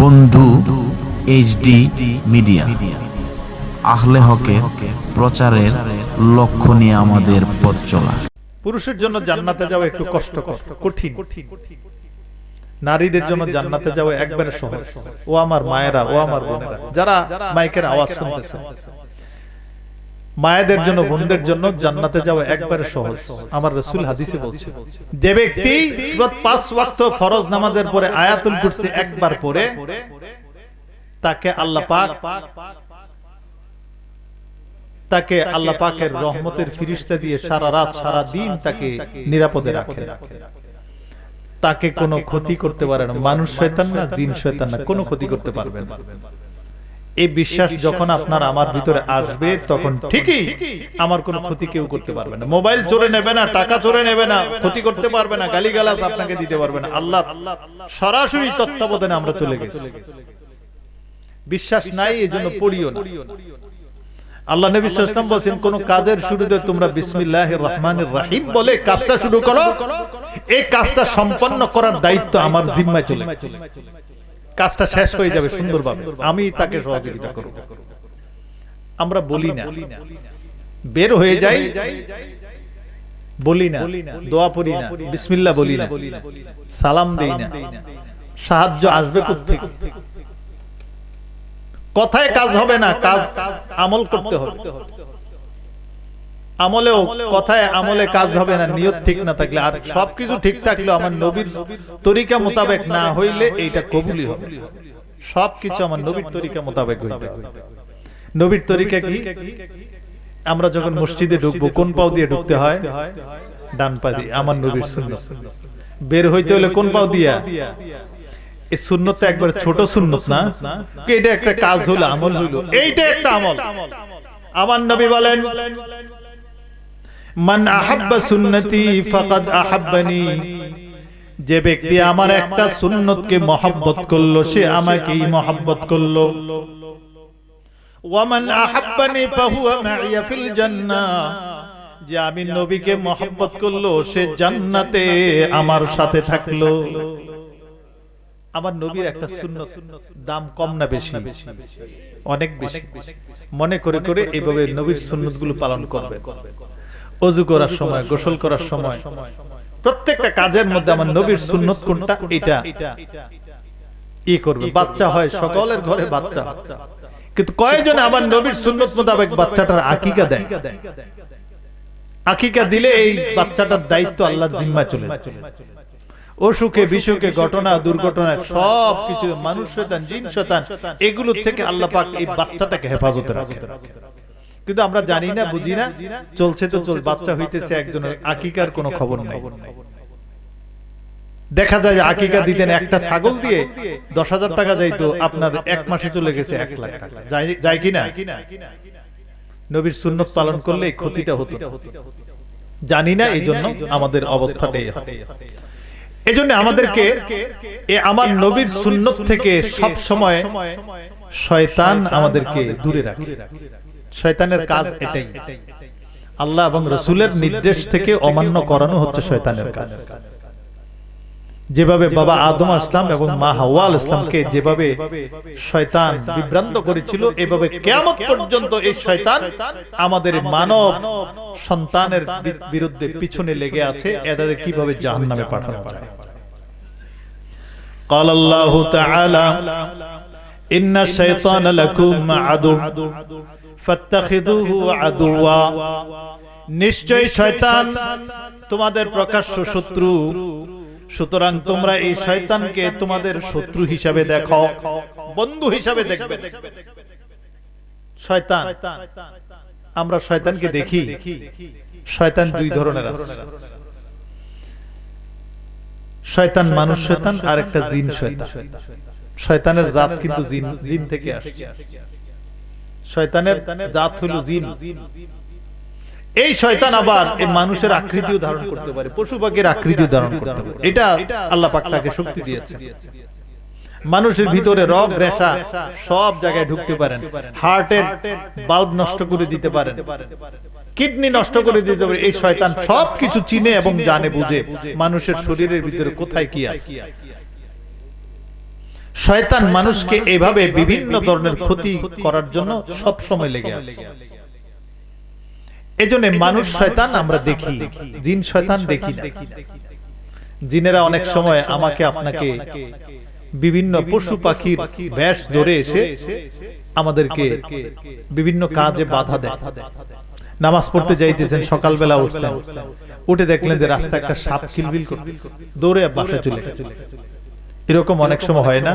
বন্ধু HD media আহলে হকের প্রচারের লক্ষ্য নিয়ে আমাদের পথ চলা। পুরুষের জন্য জান্নাতে যাওয়া একটু কষ্টকর, কঠিন। নারীদের জন্য জান্নাতে যাওয়া একবারে সহজ। ও আমার মায়েরা, ও আমার বোনেরা, যারা মাইকের আওয়াজ শুনতেছেন, মায়েদের জন্য, বোনদের জন্য জান্নাতে যাওয়া একবারে সহজ। আমার রাসূল হাদিসে বলছে, যে ব্যক্তি 5 ওয়াক্ত ফরজ নামাজের পরে আয়াতুল কুরসি একবার পড়ে, তাকে আল্লাহ পাকের রহমতের ফিরিস্তা দিয়ে সারা রাত সারা দিন তাকে নিরাপদে রাখে। তাকে কোনো ক্ষতি করতে পারে না, মানুষ শয়তান না, জিন শয়তান না, কোনো ক্ষতি করতে পারবে না। এই বিশ্বাস যখন আপনার আমার ভিতরে আসবে, তখন ঠিকই আমার কোনো ক্ষতি কেউ করতে পারবে না। মোবাইল চোরে নেবে না, টাকা চোরে নেবে না, ক্ষতি করতে পারবে না, গালিগালাজ আপনাকে দিতে পারবে না। আল্লাহ সরাসরি তত্ত্বাবধানে আমরা চলে গেছি। বিশ্বাস নাই, এজন্য পড়িও না। আল্লাহ নবী সাল্লাল্লাহু আলাইহি ওয়াসাল্লাম বলেন, কোন কাজের শুরুতে তোমরা বিসমিল্লাহির রহমানির রহিম বলে কাজটা শুরু করো, এই কাজটা সম্পন্ন করার দায়িত্ব আমার জিম্মায় চলে গেছে। কাজটা শেষ হয়ে যাবে সুন্দরভাবে, আমি তাকে সহযোগিতা করব। আমরা বলি না, বের হয়ে যাই, বলি না, দোয়া পড়ি না, বিসমিল্লাহ বলি না, সালাম দেই না, সাহায্য আসবে কোত্থেকে? কথায় কাজ হবে না, কাজ আমল করতে হবে। আমলেও কথায় আমলে কাজ হবে না নিয়ত ঠিক না থাকলে। আর সবকিছু ঠিক থাকলেও আমার নবীর তরিকা মোতাবেক না হইলে এইটা কবুলই হবে। সবকিছু আমার নবীর তরিকা মোতাবেক হইতে হবে। নবীর তরিকা কি? আমরা যখন মসজিদে ঢুকবো কোন পাও দিয়ে ঢুকতে হয়? ডান পা দিয়ে। আমার নবীর সুন্নাত। বের হইতে হলে কোন পাও দিয়া? এই সুন্নতটা একবার ছোট সুন্নত না, এটা একটা কাজ হলো, আমল হইলো, এইটা একটা আমল। আমার নবী বলেন, মান আহাব্বা সুন্নতি ফাকাদ আহাব্বানি, যে ব্যক্তি আমার একটা সুন্নতকে মহব্বত করলো, সে আমাকেই মহব্বত করলো। ওয়া মান আহাব্বানি ফাহুয়া মাইয়া ফিল জান্নাহ, যে আমি নবীকে মহব্বত করলো, সে জান্নাতে আমার সাথে থাকলো। আমার নবীর একটা সুন্নত, দাম কম না বেশি? অনেক বেশি। মনে করে করে এইভাবে নবীর সুন্নতগুলো পালন করবে। ওযু করার সময়, গোসল করার সময়, প্রত্যেকটা কাজের মধ্যে আমার নবীর সুন্নত কোনটা, এটা করবে। বাচ্চা হয়, সকলের ঘরে বাচ্চা, কিন্তু কয়জন আমার নবীর সুন্নত মোতাবেক বাচ্চাটার আকিকা দেয়? আকিকা দিলে এই বাচ্চাটার দায়িত্ব আল্লাহর জিম্মায় চলে যায়। অসুখে বিসুখে, ঘটনা দুর্ঘটনা, সবকিছু মানুষ শয়তান, জিন শয়তান, এগুলো থেকে আল্লাহ পাক এই বাচ্চাটাকে হেফাজতে রাখে। কিন্তু আমরা জানি না, বুঝি না, চলছে তো চল, বাচ্চা হইতেছে একজনের, আকিকার কোনো খবর নাই। দেখা যায় যে আকিকা দিতেন একটা ছাগল দিয়ে 10,000 টাকা যাইতো, আপনার এক মাসে চলে গেছে 1 লাখ টাকা। যায় কিনা? নবীর সুন্নত পালন করলে এই ক্ষতিটা হতো। জানি না, এই জন্য আমাদের অবস্থাটাই। এজন্য আমাদেরকে আমার নবীর সুন্নত থেকে সব সময় শয়তান আমাদেরকে দূরে রাখে। শয়তানের কাজ এটাই। আল্লাহ এবং রাসূলের নির্দেশ থেকে অমান্য করানো হচ্ছে শয়তানের কাজ। যেভাবে বাবা আদম আলাইহিস সালাম এবং মা হাওয়া আলাইহিস সালামকে যেভাবে শয়তান বিভ্রান্ত করেছিল, এভাবে কিয়ামত পর্যন্ত এই শয়তান আমাদের মানব সন্তানের বিরুদ্ধে পিছনে লেগে আছে, এদের কিভাবে জাহান্নামে পাঠানো যায়। قال الله تعالى إن الشيطان لكم عدو فاتخذوه عدوا, নিশ্চয় শয়তান তোমাদের প্রকাশ্য শত্রু, সুতরাং তোমরা এই শয়তানকে তোমাদের শত্রু হিসাবে দেখো, বন্ধু হিসাবে দেখবে। শয়তান, আমরা শয়তানকে দেখি, শয়তান দুই ধরনের আছে। শয়তান মানুষ শয়তান, আর একটা জিন শয়তান। শয়তানের জাত কিন্তু জিন থেকে আসে। শয়তানের জাত হলো জিন। এই শয়তান আবার এই মানুষের আকৃতিও ধারণ করতে পারে, পশু পাখির আকৃতিও ধারণ করতে পারে। এটা আল্লাহ পাক তাকে শক্তি দিয়েছে। মানুষের ভিতরে রগ রেশা সব জায়গায় ঢুকতে পারেন, হার্টের বাল্ব নষ্ট করে দিতে পারেন, কিডনি নষ্ট করে দিতে পারে। এই শয়তান সবকিছু চিনে এবং জানে, বুঝে মানুষের শরীরের ভিতরে কোথায় কি আছে। শয়তান মানুষকে এভাবে বিভিন্ন ধরনের ক্ষতি করার জন্য সব সময় লেগে আছে। এজন্য মানুষ শয়তান আমরা দেখি, জিন শয়তান দেখি না। জিনেরা অনেক সময় আমাকে আপনাকে বিভিন্ন পশু পাখির বেশ ধরে এসে আমাদেরকে বিভিন্ন কাজে বাধা দেয়। নামাজ পড়তে যাইতেছেন, সকালবেলা উঠছেন, উঠে দেখলেন যে রাস্তায় একটা সাপ কিলবিল করতেছে, দৌড়ে বাসায় চলে গেলেন। এরকম অনেক সময় হয় না?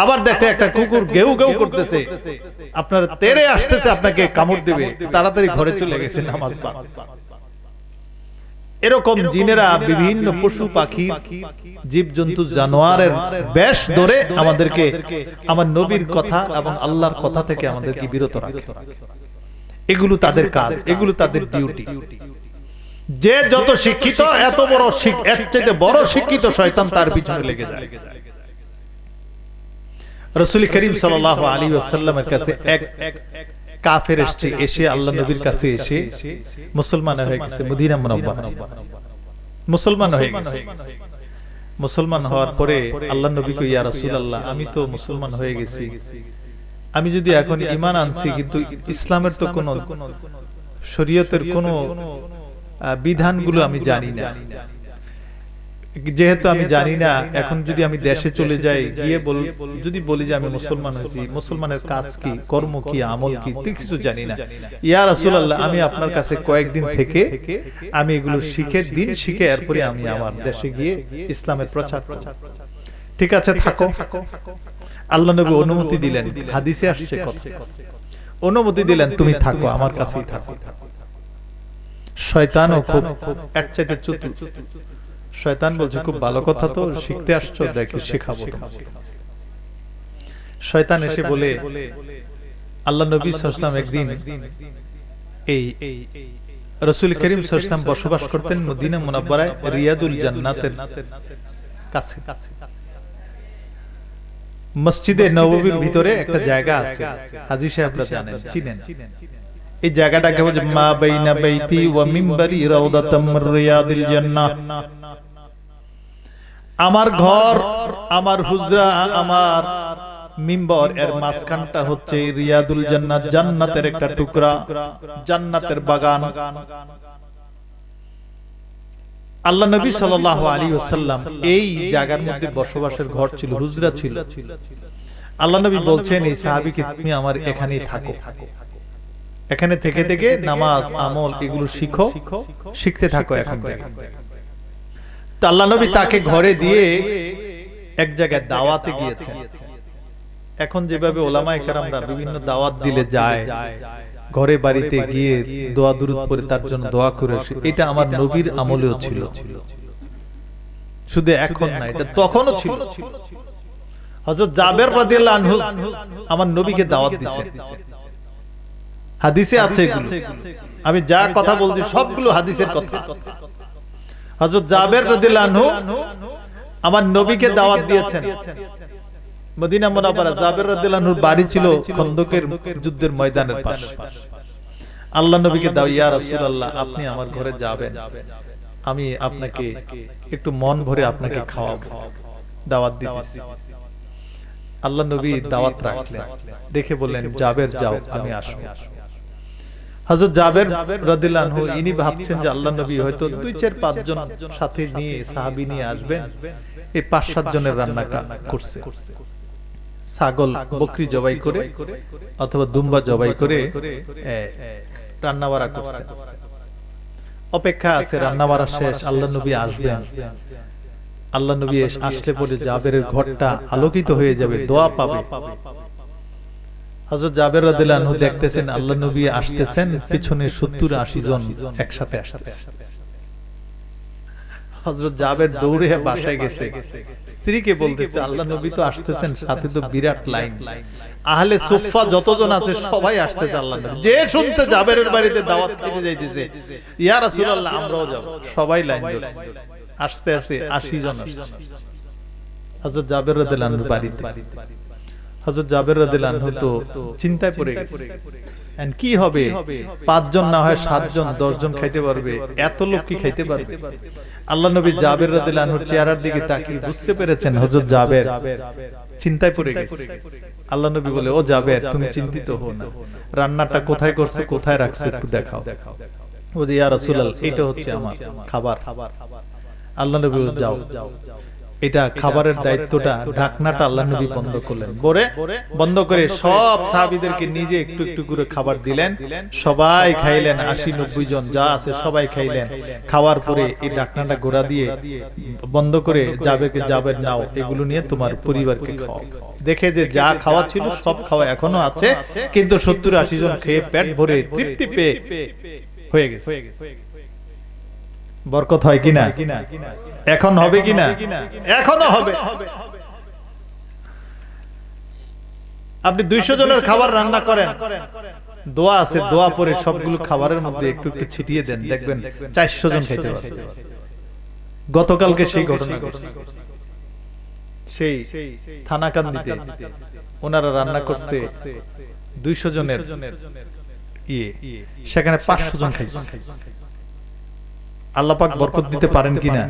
আবার দেখে একটা কুকুর গেউ গেউ করতেছে, আপনার তেড়ে আসতেছে, আপনাকে কামড় দেবে, তাড়াতাড়ি ঘরে চলে গেছে নামাজ বাদ। এরকম জিনেরা বিভিন্ন পশু পাখি, জীবজন্তু, জানোয়ারের বেশ ধরে আমাদেরকে আমার নবীর কথা এবং আল্লাহর কথা থেকে আমাদেরকে বিরত রাখে। এগুলো তাদের কাজ, এগুলো তাদের ডিউটি। যে যত শিক্ষিত, এত বড় এর চাইতে বড় শিক্ষিত শয়তান তার পিছনে লেগে যায়। রাসূল করিম সাল্লাল্লাহু আলাইহি ওয়াসাল্লামের কাছে এক কাফের এসে আল্লাহ নবীর কাছে এসে মুসলমান হয়ে গেছে। মদিনা মুনাওয়ারা মুসলমান হয়ে গেছে। মুসলমান হওয়ার পরে আল্লাহ নবীকে, ইয়া রাসূলুল্লাহ, আমি তো মুসলমান হয়ে গেছি, আমি যদি এখন ঈমান আনছি, কিন্তু ইসলামের তো কোন শরীয়তের কোন বিধানগুলো আমি জানি না। যেহেতু আমি জানি না, এখন যদি আমি দেশে চলে যাই, গিয়ে যদি বলি যে আমি মুসলমান হয়েছি, মুসলমানের কাজ কি, কর্ম কি, আমল কি, কিছু জানি না, ইয়া রাসূলুল্লাহ, আমি আপনার কাছে কয়েকদিন থেকে আমি এগুলো শিখে এরপরে আমি আমার দেশে গিয়ে ইসলামের প্রচার করব। ঠিক আছে, থাকো। আল্লাহ নবী অনুমতি দিলেন, হাদিসে আসছে কথা, অনুমতি দিলেন, তুমি থাকো, আমার কাছেই থাকো। শয়তানও খুব এর চাইতে চতুর। শয়তান বলছে, খুব ভালো কথা, তো শিখতে আসছো, দেখে শেখাবো তোমাকে। শয়তান এসে বলে, আল্লাহ নবী সাল্লাল্লাহু আলাইহি ওয়াসাল্লাম একদিন এই রাসূল করিম সাল্লাল্লাহু আলাইহি ওয়াসাল্লাম বসবাস করতেন মদিনা মুনাওয়ারায় রিয়াদুল জান্নাতের কাছে। মসজিদে নববীর ভিতরে একটা জায়গা আছে, হাজী সাহেবরা জানেন, চিনেন। এই জায়গাটাকে বলে মা বাইনা বাইতি ওয়া মিম্বারি রাউদাতাম মির রিয়াদিল জান্নাহ। আমার ঘর, আমার হুজরা, আমার মিম্বর এর মাঝখানটা হচ্ছে রিয়াদুল জান্নাত, জান্নাতের একটা টুকরা, জান্নাতের বাগান। আল্লাহ নবী সাল্লাল্লাহু আলাইহি ওয়াসাল্লাম এই জায়গার মধ্যে বসবাসের ঘর ছিল, হুজরা ছিল। আল্লাহ নবী বলছেন এই সাহাবীকে, তুমি আমার এখানেই থাকো, এখানে থেকে থেকে নামাজ, আমল এগুলো শিখো, শিখতে থাকো এখন থেকে। তো আল্লাহ নবী তাকে ঘরে দিয়ে এক জায়গায় দাওয়াতে গিয়েছেন। এখন যেভাবে ওলামায়ে কেরামরা বিভিন্ন দাওয়াত দিলে যায়, ঘরে বাড়িতে গিয়ে দোয়া দুরূদ পড়ে তার জন্য দোয়া করে, এটা আমার নবীর আমলেও ছিল। শুধু এখন না, এটা তখনও ছিল। হযরত জাবের রাদিয়াল্লাহু আনহু আমার নবীকে দাওয়াত দিয়েছেন, হাদিসে আছে এগুলো। আমি যা কথা বলছি সবগুলো হাদিসের কথা। হযরত জাবের রাদিয়াল্লাহু আনহু আমার নবীকে দাওয়াত দিয়েছেন মদিনা মুনাওয়ারা। জাবের রাদিয়াল্লাহু আনহুর বাড়ি ছিল খন্দকের যুদ্ধের ময়দানের পাশে। আল্লাহ নবীকে দাও, ইয়া রাসূলুল্লাহ, আপনি আমার ঘরে যাবেন, আমি আপনাকে একটু মন ভরে আপনাকে খাওয়াবো, দাওয়াত দিতেছি। আল্লাহ নবী দাওয়াত রাখলেন, দেখে বললেন, জাবের যাও, আমি আসবো। হযরত জাবের রাদিয়াল্লাহু আনহু ইনি ভাবছেন যে আল্লাহ নবী হয়তো 2-4-5 জন সাথে নিয়ে, সাহাবী নিয়ে আসবেন, এই 5-7 জনের রান্না করছে। ছাগল, বকরি জবাই করে অথবা দুম্বা জবাই করে রান্নাবাড়া করছে। অপেক্ষা আছে, রান্নাবাড়া শেষ, আল্লাহ নবী আসবেন। আল্লাহ নবী আসলে পরে জাবেরের ঘরটা আলোকিত হয়ে যাবে, দোয়া পাবে। হযরত জাবের রাদিয়াল্লাহু আনহু দেখতেছেন আল্লাহ নবী আসতেছেন, পিছনে 70-80 জন একসাথে আসতেছে। হযরত জাবের দৌড়ে বাসায় গেছে, স্ত্রীকে বলতেছে, আল্লাহ নবী তো আসতেছেন, সাথে তো বিরাট লাইন, আহলে সুফফা যতজন আছে সবাই আসতেছে। আল্লাহ নবী যে শুনছে জাবেরের বাড়িতে দাওয়াত খেতে যাইতেছে, ইয়া রাসূলুল্লাহ, আমরাও যাব। সবাই লাইন ধরছে, আসতে আসতে 80 জন আসছে হযরত জাবের রাদিয়াল্লাহু আনহুর বাড়িতে। হযরত জাবের রাদিয়াল্লাহু আনহু তো চিন্তায় পড়ে গেছে, কি হবে, 5 জন না হয় 7 জন 10 জন খাইতে পারবে, এত লোক কি খাইতে পারবে? আল্লাহ নবী জাবের রাদিয়াল্লাহু আনহুর চেহারার দিকে তাকিয়ে বুঝতে পেরেছেন হযরত জাবের চিন্তায় পড়ে গেছে। আল্লাহ নবী বলে, ও জাবের, তুমি চিন্তিত হও না, রান্নাটা কোথায় করছো, কোথায় রাখছো, একটু দেখাও। ও যে ইয়া রাসূলুল্লাহ, এটা হচ্ছে আমার খাবার। আল্লাহ নবী বলে, যাও, এটা খাবারের দায়িত্বটা, ঢাকনাটা আল্লাহ নবী বন্ধ করলেন। বন্ধ করে সব সাহাবীদেরকে নিজে একটু একটু করে খাবার দিলেন। সবাই খাইলেন, 80-90 জন যা আছে সবাই খাইলেন। খাওয়ার পরে এই ঢাকনাটা গোড়া দিয়ে বন্ধ করে জাবের নাও, এগুলো নিয়ে তোমার পরিবারকে খাও। দেখে যে যা খাওয়া ছিল সব খাওয়া এখনো আছে, কিন্তু 70-80 জন খেয়ে পেট ভরে তৃপ্তি পেয়ে হয়ে গেছে। বরকত হয় কিনা? এখন হবে কিনা? এখনো হবে। আপনি 200 জনের খাবার রান্না করেন, দোয়া আছে, দোয়া পরে সবগুলো খাবারের মধ্যে একটু একটু ছিটিয়ে দেন, দেখবেন 400 জন খেতে পারবে। গতকালকে সেই ঘটনা ঘটছে। সেই থানাকান্দিতে ওনারা রান্না করছে 200 জনের সেখানে 500 জন খাইছে। আল্লাহ পাক বরকত দিতে পারেন কিনা?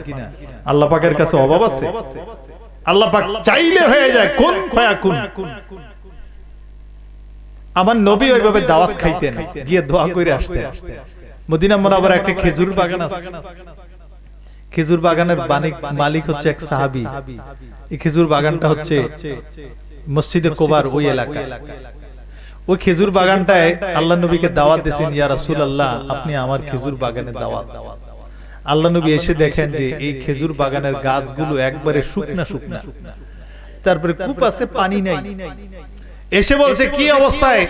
আল্লাহ পাকের কাছে অভাব আছে? আল্লাহ পাক চাইলে হয়ে যায়, কোন ফায়াকুন। আমার নবী ওইভাবে দাওয়াত খাইতেন, গিয়ে দোয়া করে আসতেন। মদিনা মুনাওয়ারায় একটা খেজুর বাগান আছে, খেজুর বাগানের মালিক হচ্ছে এক সাহাবী। এই খেজুর বাগানটা হচ্ছে মসজিদে কোবার ওই এলাকায়। ওই খেজুর বাগানটায় আল্লাহ নবীকে দাওয়াত দিয়েছেন, ইয়া রাসূলুল্লাহ, আপনি আমার খেজুর বাগানে দাওয়াত। আল্লাহ নবী এসে দেখেন যে এই খেজুর বাগানের গাছগুলো একবারে শুকনা শুকনা, তারপরে কূপ আছে, পানি নাই। এসে বলছে, কি অবস্থায়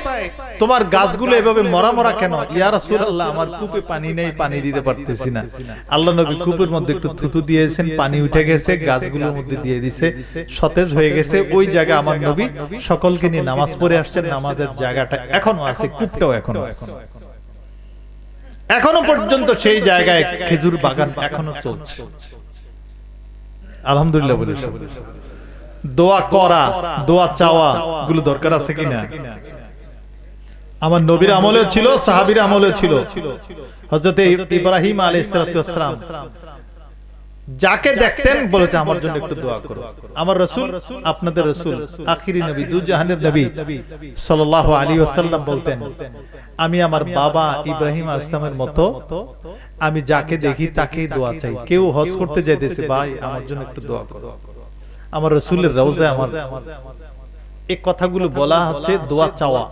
তোমার গাছগুলো এভাবে মরা মরা কেন? ইয়া রাসূলুল্লাহ, আমার কূপে পানি নেই, পানি দিতে পারতেছি না। আল্লাহ নবী কূপের মধ্যে একটু থুতু দিয়েছেন, পানি উঠে গেছে, গাছগুলোর মধ্যে দিয়ে দিয়েছে, সতেজ হয়ে গেছে। ওই জায়গা আমার নবী সকলকে নিয়ে নামাজ পড়ে আসছেন, নামাজের জায়গাটা এখনো আছে, কূপটাও এখনো আছে। এখনো পর্যন্ত সেই জায়গায় খেজুর বাগান এখনো চলছে। আলহামদুলিল্লাহ বলে দোয়া করা, দোয়া চাওয়া গুলো দরকার আছে কিনা? আমার নবীর আমলেও ছিল, সাহাবীর আমলেও ছিল। হযরত ইব্রাহিম আলাইহিস সালাম যাকে দেখতেন বলেছে, আমার জন্য একটু দোয়া করো। আমার রাসূল, আপনাদের রাসূল, আখিরি নবী, দুজাহানের নবী সাল্লাল্লাহু আলাইহি ওয়াসাল্লাম বলতেন, আমি আমার বাবা ইব্রাহিম আলাইহিস সালামের মতো আমি যাকে দেখি তাকেই দোয়া চাই। কেউ হজ করতে যাইতেছে, ভাই আমার জন্য একটু দোয়া করো। আমার রাসূলের রওজায় আমার এই কথাগুলো বলা হচ্ছে দোয়া চাওয়া।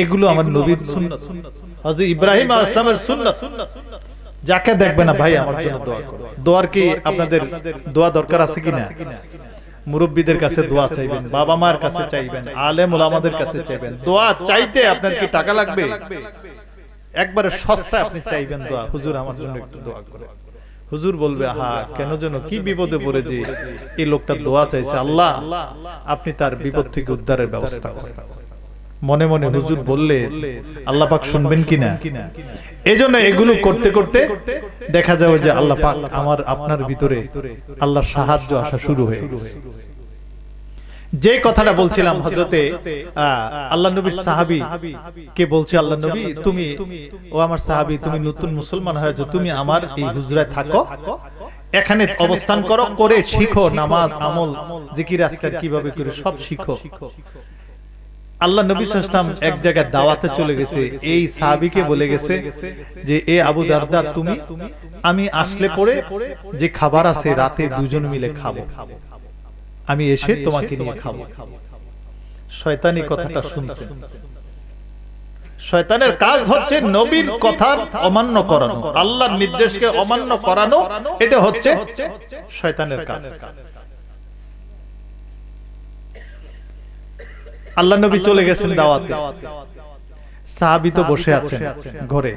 এগুলো আমার নবীর সুন্নাত, হযরত ইব্রাহিম আলাইহিস সালামের সুন্নাত। যাকে দেখবে না, ভাই আমার জন্য দোয়া করো। দোয়ার কি আপনাদের দোয়া দরকার আছে কিনা? মুরব্বিদের কাছে দোয়া চাইবেন, বাবা মার কাছে চাইবেন, আলেম ওলামাদের কাছে চাইবেন। দোয়া চাইতে আপনার কি টাকা লাগবে? একবারে সস্তায় আপনি চাইবেন দোয়া, হুজুর আমার জন্য একটু দোয়া করো। হুজুর বলবে, আহা, কেন যেন কি বিপদে পড়ে যে এই লোকটা দোয়া চাইছে, আল্লাহ আপনি তার বিপদ থেকে উদ্ধারের ব্যবস্থা করেন। মনে মনে হুজুর বললে আল্লাহ পাক শুনবেন কিনা? এজন্য এগুলো করতে করতে দেখা যাবে যে আল্লাহ পাক আমার আপনার ভিতরে আল্লাহর সাহায্য আসা শুরু হয়ে গেছে। যে কথাটা বলছিলাম, হযরতে আল্লাহ নবীর সাহাবী কে বলছে, আল্লাহ নবী তুমি, ও আমার সাহাবী, তুমি নতুন মুসলমান হয়েছো, তুমি আমার এই হুজরায় থাকো, এখানে অবস্থান করো, করে শিখো নামাজ, আমল, জিকির, আজকার কিভাবে করে সব শিখো। আল্লাহ নবী সাল্লাল্লাহু আলাইহি ওয়াসাল্লাম এক জায়গায় দাওয়াতে চলে গেছে, এই সাহাবীকে বলে গেছে যে, এ আবু দারদা, তুমি আমি আসলে পরে যে খাবার আছে রাতে দুজন মিলে খাবো, আমি এসে তোমাকে নিয়ে খাবো। শয়তানি কথাটা শুনছে। শয়তানের কাজ হচ্ছে নবীর কথার অমান্য করানো, আল্লাহর নির্দেশকে অমান্য করানো, এটা হচ্ছে শয়তানের কাজ। আল্লাহ নবী চলে গেছেন দাওয়াতে, সাহাবী তো বসে আছেন ঘরে,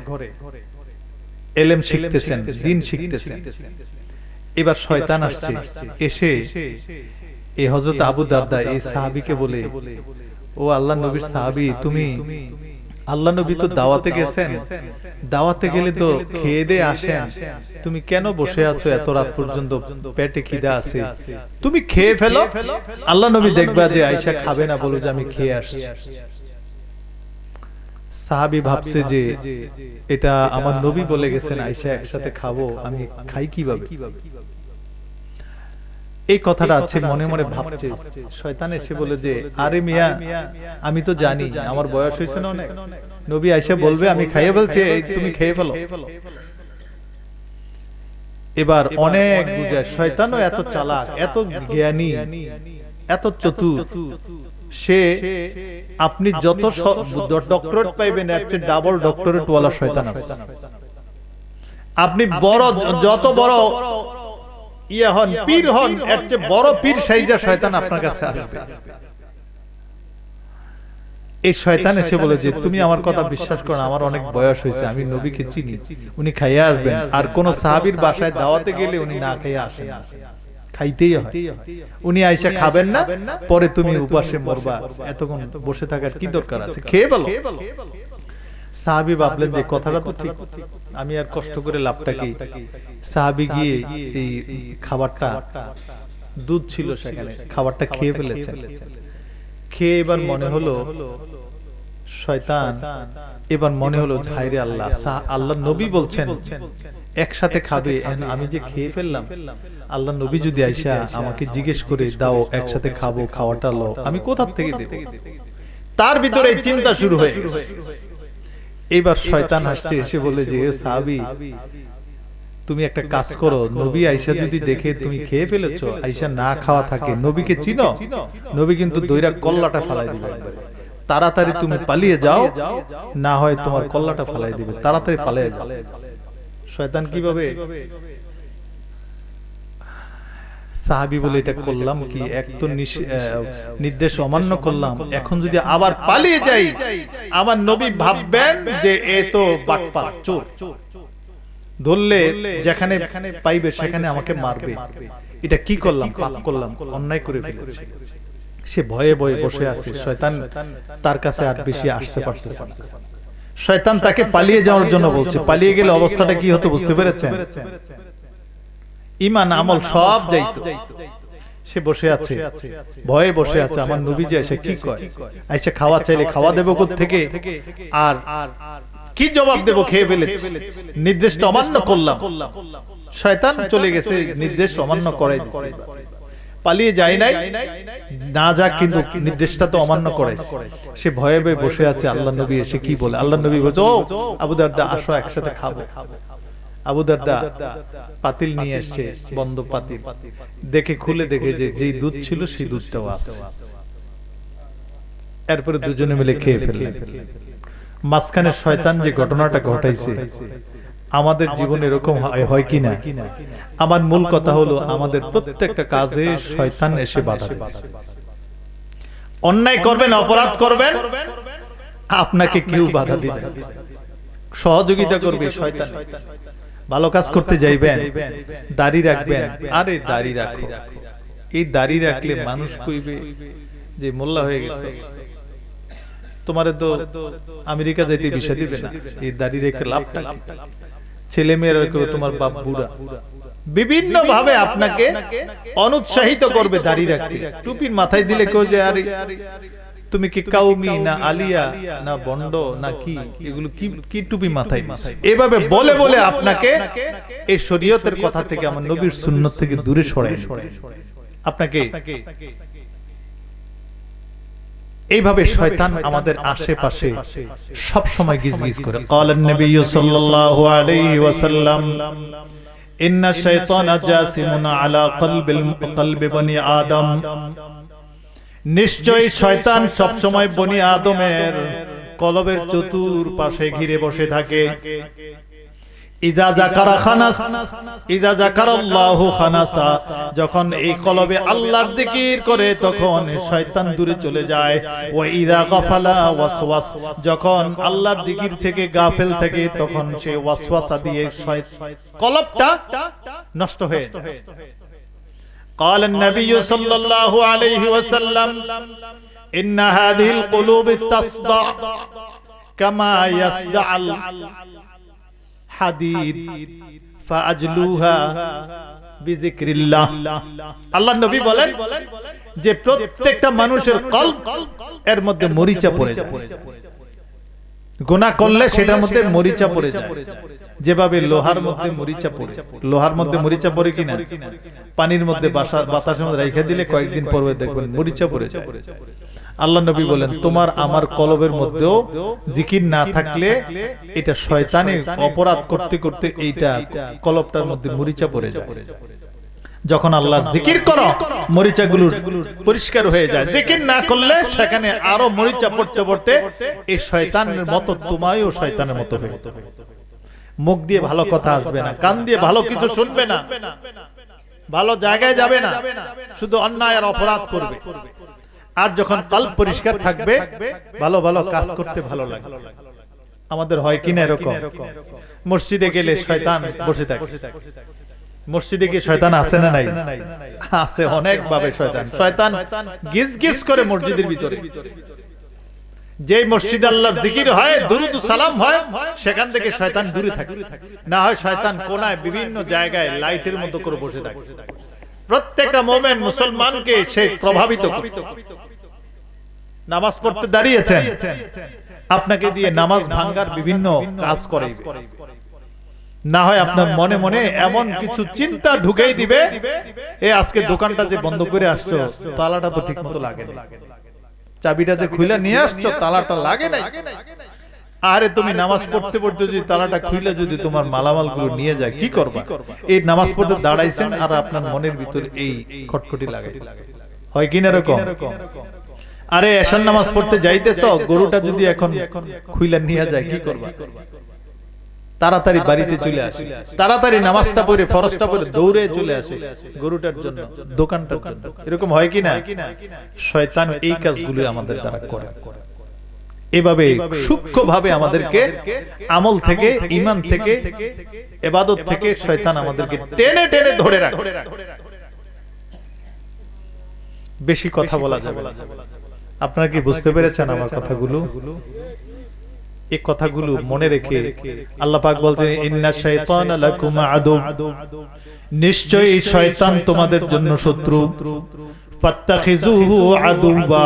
ইলম শিখতেছেন, দ্বীন শিখতেছেন। এবার শয়তান আসছে, এসে এই হযরত আবু দারদা এই সাহাবীকে বলে, ও আল্লাহ নবীর সাহাবী, তুমি, আল্লাহ নবী তো দাওয়াতে গেছেন, দাওয়াতে গেলে তো খেয়ে দিয়ে আসেন, তুমি কেন বসে আছো এত রাত পর্যন্ত? পেটে খিদা আছে, তুমি খেয়ে ফেলো, আল্লাহ নবী দেখবা যে আয়েশা খাবে না, বলো যে আমি খেয়ে আসছি। সাহাবী ভাবছে যে এটা আমার নবী বলে গেছেন আয়েশা একসাথে খাবো, আমি খাই কিভাবে? এই কথাটা আছে মনে মনে ভাবছে। শয়তান এসে বলে যে আরে মিয়া, আমি তো জানি আমার বয়স হয়েছে না অনেক, নবী আয়েশা বলবে আমি খাইয়ে বলছি, তুমি খেয়ে ফেলো। এবার অনেক বুঝায়, শয়তানও এত চালাক, এত জ্ঞানী, এত চতুর, সে আপনি যত ডক্টরেট পাইবেন এর চেয়ে ডাবল ডক্টরেট ওয়ালা শয়তান আছে। আপনি বড় যত বড় ইয়া হন, পীর হন, এর চেয়ে বড় পীর সাইজা শয়তান আপনার কাছে আসবে। এই শয়তান এসে বলে যে তুমি আমার কথা বিশ্বাস করো, আমার অনেক বয়স হয়েছে, আমি নবীকে চিনি, উনি খাইয়া আসবেন। আর কোন সাহাবীর বাসায় দাওয়াতে গেলে উনি না খাইয়া আসেন, খাইতেই হয়। উনি আয়েশা খাবেন না, পরে তুমি উপাসে মরবা, এতক্ষণ বসে থাকার কি দরকার আছে, খেয়ে বলো। সাহাবী ভাবলেন যে কথাটা তো ঠিক, আমি আর কষ্ট করে লাভটা কি। সাহাবী গিয়ে এই খাবারটা, দুধ ছিল সেখানে, খাবারটা খেয়ে ফেলেছেন। খেয়ে এবার মনে হলো শয়তান, এবার মনে হলো হায়রে আল্লাহ, আল্লাহ নবী বলছেন একসাথে খাবে, আমি যে খেয়ে ফেললাম, আল্লাহ নবী যদি আয়েশা আমাকে জিজ্ঞেস করে দাও একসাথে খাবো, খাওয়াটা লো, আমি কোথা থেকে দেব? তার ভিতরে চিন্তা শুরু হয়ে গেছে। এবার শয়তান হাসছে, এসে বলে যে সাহাবী, তুমি একটা কাজ করো, নবী আয়েশা যদি দেখে তুমি খেয়ে ফেলেছো, আয়েশা না খাওয়া থাকে, নবীকে চিনো, নবী কিন্তু দইরা কল্লাটা ফালাই দিবে, তাড়াতাড়ি তুমি পালিয়ে যাও, না হয় তোমার কল্লাটা ফালাই দিবে, তাড়াতাড়ি পালিয়ে যাও। শয়তান কিভাবে? সাহাবী বলে এটা করলাম কি, এক তো নির্দেশ অমান্য করলাম, এখন যদি আবার পালিয়ে যাই আমার নবী ভাববেন যে এ তো বাটপার, চোর, ধরলে যেখানে পাইবে সেখানে আমাকে মারবে। এটা কি করলাম? পাপ করলাম, অন্যায় করে ফেলেছি। সে ভয়ে ভয়ে বসে আছে, শয়তান তার কাছে আর বেশি আসতে পারতেছে না। শয়তান তাকে পালিয়ে যাওয়ার জন্য বলছে, পালিয়ে গেলে অবস্থাটা কি হতো বুঝতে পেরেছেন? ঈমান আমল সব যাইতো। সে বসে আছে, ভয়ে বসে আছে, আমার নবী যে এসে কি কয়, আয়েশা খাওয়া চাইলে খাওয়া দেব কোথা থেকে, আর কি জবাব দেব, খেয়ে ফেলেছি, নির্দেশটা অমান্য করলাম। শয়তান চলে গেছে, নির্দেশ অমান্য করাই দিয়েছে, পালিয়ে যায় নাই, না যাক কিন্তু নির্দেশটা তো অমান্য করাইছে। সে ভয়ে ভয়ে বসে আছে, আল্লাহ নবী এসে কি বলে, আল্লাহ নবী বলছে ও আবু দারদা আসো একসাথে খাবো। আবু দারদা পাতিল নিয়ে এসছে, বন্ধ পাতিল, দেখে খুলে দেখে যে যেই দুধ ছিল সেই দুধটাও আছে। এরপরে দুজনে মিলে খেয়ে ফেললেন। মাঝখানে শয়তান যে ঘটনাটা ঘটাইছে, আমাদের জীবনে এরকম হয় কিনা? আমার মূল কথা হলো, আমাদের প্রত্যেকটা কাজে শয়তান এসে বাধা দেবে। অন্যায় করবেন, অপরাধ করবেন, আপনাকে কেউ বাধা দিবে না, সহযোগিতা করবে শয়তান। ভালো কাজ করতে যাইবেন, দাড়ি রাখবেন, আরে দাড়ি রাখো, এই দাড়ি রাখলে মানুষ কইবে যে মোল্লা হয়ে গেছে, তোমারে তো আমেরিকা যাইতে ভিসা দিবে না, এই দাড়ি রেখে লাভটা কি? ছেলে মেয়েরা কইবে তোমার বাপ বুড়া, বিভিন্ন ভাবে আপনাকে অনুৎসাহিত করবে দাড়ি রাখতে। টুপির মাথায় দিলে কেউ যে আরে তুমি কি কাউমি না আলিয়া না বন্ড না কি, এগুলো কি টুপি মাথায়, এভাবে বলে বলে আপনাকে এই শরীয়তের কথা থেকে, আমার নবীর সুন্নাত থেকে দূরে সরায় আপনাকে। এইভাবে শয়তান আমাদের আশেপাশে সব সময় গিজগিজ করে। ক্বালান নবী সাল্লাল্লাহু আলাইহি ওয়াসাল্লাম, ইন্না শাইতানা জাসিমুন আলা কলবি বনি আদম, নিশ্চয়ই শয়তান সব সময় বনি আদমের কলবের চতুর্পাশে ঘিরে বসে থাকে। ইজা যাকারা খানাস, ইজা যাকারাল্লাহু খানাসা, যখন এই কলবে আল্লাহর জিকির করে তখন শয়তান দূরে চলে যায়। ওয়া ইজা গাফালা ওয়াসওয়াস, যখন আল্লাহর জিকির থেকে গাফেল থাকে তখন সে ওয়াসওয়াসা দিয়ে কলবটা নষ্ট হয়ে যায়। قال النبي صلى الله عليه وسلم إن هذه القلوب تصدع كما يصدع الحديد فأجلوها بذكر الله। আল্লাহর নবী বলেন যে প্রত্যেকটা মানুষের কলব এর মধ্যে মরিচা পড়ে যায়, গুনাহ করলে সেটার মধ্যে মরিচা পড়ে যায়, যেভাবে লোহার মধ্যে মরিচা পড়ে। লোহার মধ্যে মরিচা পড়ে কিনা, পানির মধ্যে বাতাসের মধ্যে রেখে দিলে কয়েকদিন পরে দেখবেন মরিচা পড়ে যায়। আল্লাহ নবী বলেন, তোমার আমার কলবের মধ্যেও জিকির না থাকলে এটা শয়তানের অপরাধ করতে করতে এইটা কলবটার মধ্যে মরিচা পড়ে যায়। যখন আল্লাহর জিকির করো, মরিচাগুলো পরিষ্কার হয়ে যায়। জিকির না করলে সেখানে আরো মরিচা পড়তে পড়তে এই শয়তানের মতো তুমিও শয়তানের মতো হয়ে যাবে। মুখ দিয়ে ভালো কথা আসবে না, কান দিয়ে ভালো কিছু শুনবে না, ভালো জায়গায় যাবে না, শুধু অন্যায় আর অপরাধ করবে। আর যখন কলব পরিষ্কার থাকবে, ভালো ভালো কাজ করতে ভালো লাগে। আমাদের হয় কিনা এরকম, মসজিদে গেলে শয়তান বসে থাকে। মসজিদে কি শয়তান আছে না নাই? আছে, অনেক ভাবে শয়তান। শয়তান গিজ গিজ করে মসজিদের ভিতরে। যে মসজিদে আল্লাহর জিকির হয়, দুরুদ সালাম হয়, সেখান থেকে শয়তান দূরে থাকে। না হয় শয়তান কোনায় বিভিন্ন জায়গায় লাইটের মতো করে বসে থাকে। প্রত্যেকটা মুমিন মুসলমানকে সে প্রভাবিত করে। নামাজ পড়তে দাঁড়িয়েছেন, আপনাকে দিয়ে নামাজ ভাঙার বিভিন্ন কাজ করে। না হয় আপনার মনে মনে এমন কিছু চিন্তা ঢুকেই দিবে, এ আজকে দোকানটা যে বন্ধ করে আসছো, তালাটা তো ঠিক মতো লাগে না, চাবিটা যে খুলে নিয়ে আসছো, তালাটা লাগে নাই। আরে তুমি নামাজ পড়তে পড়তে যদি তালাটা খুলে যদি তোমার মালামাল গুলো নিয়ে যায়, কি করবা? এই নামাজ পড়তে দাঁড়াইছেন আর আপনার মনের ভিতর এই খটখটি লাগে, হয় কিনা এরকম? আরে এশার নামাজ পড়তে যাইতেছো, গরুটা যদি এখন খুলে নিয়ে যায়, কি করবা? তাড়াতাড়ি বাড়িতে চলে আসে, তাড়াতাড়ি নামাজটা পড়ে ফরজটা পড়ে দৌড়ে চলে আসে গরুটার জন্য, দোকানটার জন্য। এরকম হয় কিনা? শয়তান এই কাজগুলো আমাদের দ্বারা করে। এভাবে সূক্ষ্মভাবে আমাদেরকে আমল থেকে, ঈমান থেকে, ইবাদত থেকে শয়তান আমাদেরকে টেনে টেনে ধরে রাখে। বেশি কথা বলা যাবে না। আপনারা কি বুঝতে পেরেছেন আমার কথাগুলো? এই কথাগুলো মনে রেখে আল্লাহ পাক বলছেন, ইন্না শাইতানা লাকুম আদু, নিশ্চয়ই শয়তান তোমাদের জন্য শত্রু। ফাত্তাখিযুহু আদুওয়া,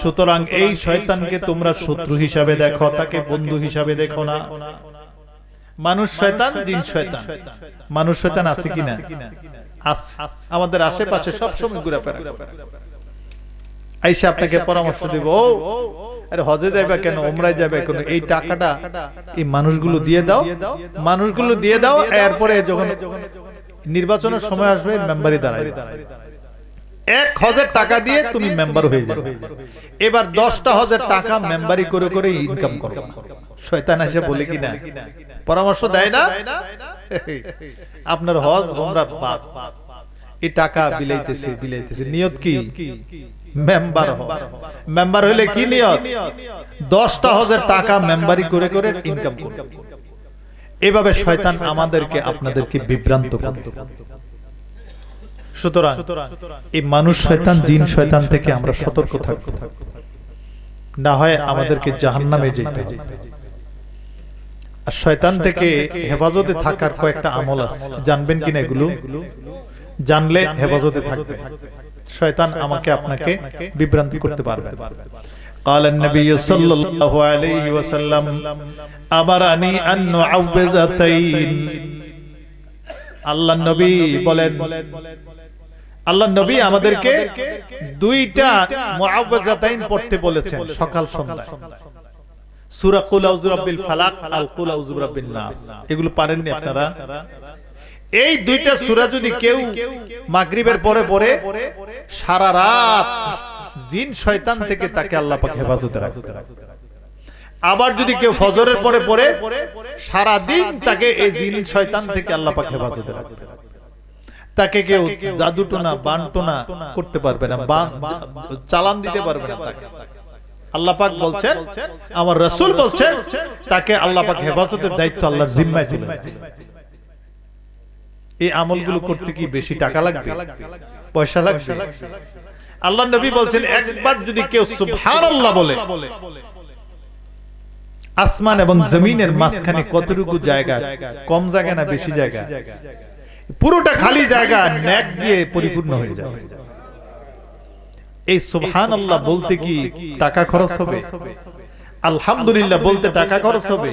সুতরাং এই শয়তানকে তোমরা শত্রু হিসাবে দেখো, তাকে বন্ধু হিসাবে দেখো না। মানুষ শয়তান, জিন শয়তান। মানুষ শয়তান আছে কিনা? আছে, আমাদের আশেপাশে সব সময় ঘোরাফেরা করে। আইসা আপনাকে পরামর্শ দিব, আরে হজে যাবে কেন, উমরায় যাবে কেন, এই টাকাটা এই মানুষগুলো দিয়ে দাও, মানুষগুলো দিয়ে দাও। এরপরে যখন নির্বাচনের সময় আসবে, মেম্বারি দাঁড়াবে, 1 হজের টাকা দিয়ে তুমি মেম্বার হয়ে যাবে। এবার 10টা হজের টাকা মেম্বারি করে করে ইনকাম করো। শয়তান এসে বলে কিনা, পরামর্শ দেয় না, আপনার হজ উমরা বাদ, এই টাকা বিলাইতেছে বিলাইতেছে। নিয়ত কি? মেম্বার হও। মেম্বার হইলে কি নিয়ত? 10টা হজের টাকা মেম্বারি করে করে ইনকাম করো। এভাবে শয়তান আমাদেরকে আপনাদেরকে বিভ্রান্ত করে। সুতরাং এই মানুষ শয়তান, জিন শয়তান থেকে আমরা সতর্ক থাকব, না হয় আমাদেরকে জাহান্নামে যেতে হবে। আর শয়তান থেকে হেফাজতে থাকার কয়েকটা আমল আছে, জানবেন কিনা এগুলো? জানলে হেফাজতে থাকবে। শয়তান আমাকে আপনাকে বিভ্রান্তি করতে পারবে। قال النبي صلى الله عليه وسلم أمرني أن نعوذتين। আল্লাহ নবী বলেন, আল্লাহ নবী আমাদেরকে 2টা মুআওয়াযাতাইন পড়তে বলেছেন সকাল সন্ধ্যায়। সূরা কুল আউযু বিরাব্বিল ফালাক আর কুল আউযু বিরাব্বিন নাস, এগুলো পারেননি আপনারা? এই 2টা সূরা যদি কেউ মাগরিবের পরে পড়ে, সারা রাত জিন শয়তান থেকে তাকে আল্লাহ পাক হেফাজতে রাখে। আবার যদি কেউ ফজরের পরে পড়ে, সারা দিন তাকে এই জিন শয়তান থেকে আল্লাহ পাক হেফাজতে রাখে। তাকে কেউ জাদুটোনা বানটোনা করতে পারবে না, চালান দিতে পারবে না তাকে। আল্লাহ পাক বলছেন, আমার রাসূল বলছেন, তাকে আল্লাহ পাক হেফাজতের দায়িত্ব আল্লাহর জিম্মায় তুলে দিয়েছেন। এই আমলগুলো করতে কি বেশি টাকা লাগবে, পয়সা লাগবে? আল্লাহ নবী বলছেন, একবার যদি কেউ সুবহানাল্লাহ বলে, আসমান এবং জমিনের মাঝখানে কতটুকু জায়গা, কম জায়গা না বেশি জায়গা, পুরোটা খালি জায়গা নেক দিয়ে পরিপূর্ণ হয়ে যাবে। এই সুবহানাল্লাহ বলতে কি টাকা খরচ হবে? আলহামদুলিল্লাহ বলতে টাকা খরচ হবে,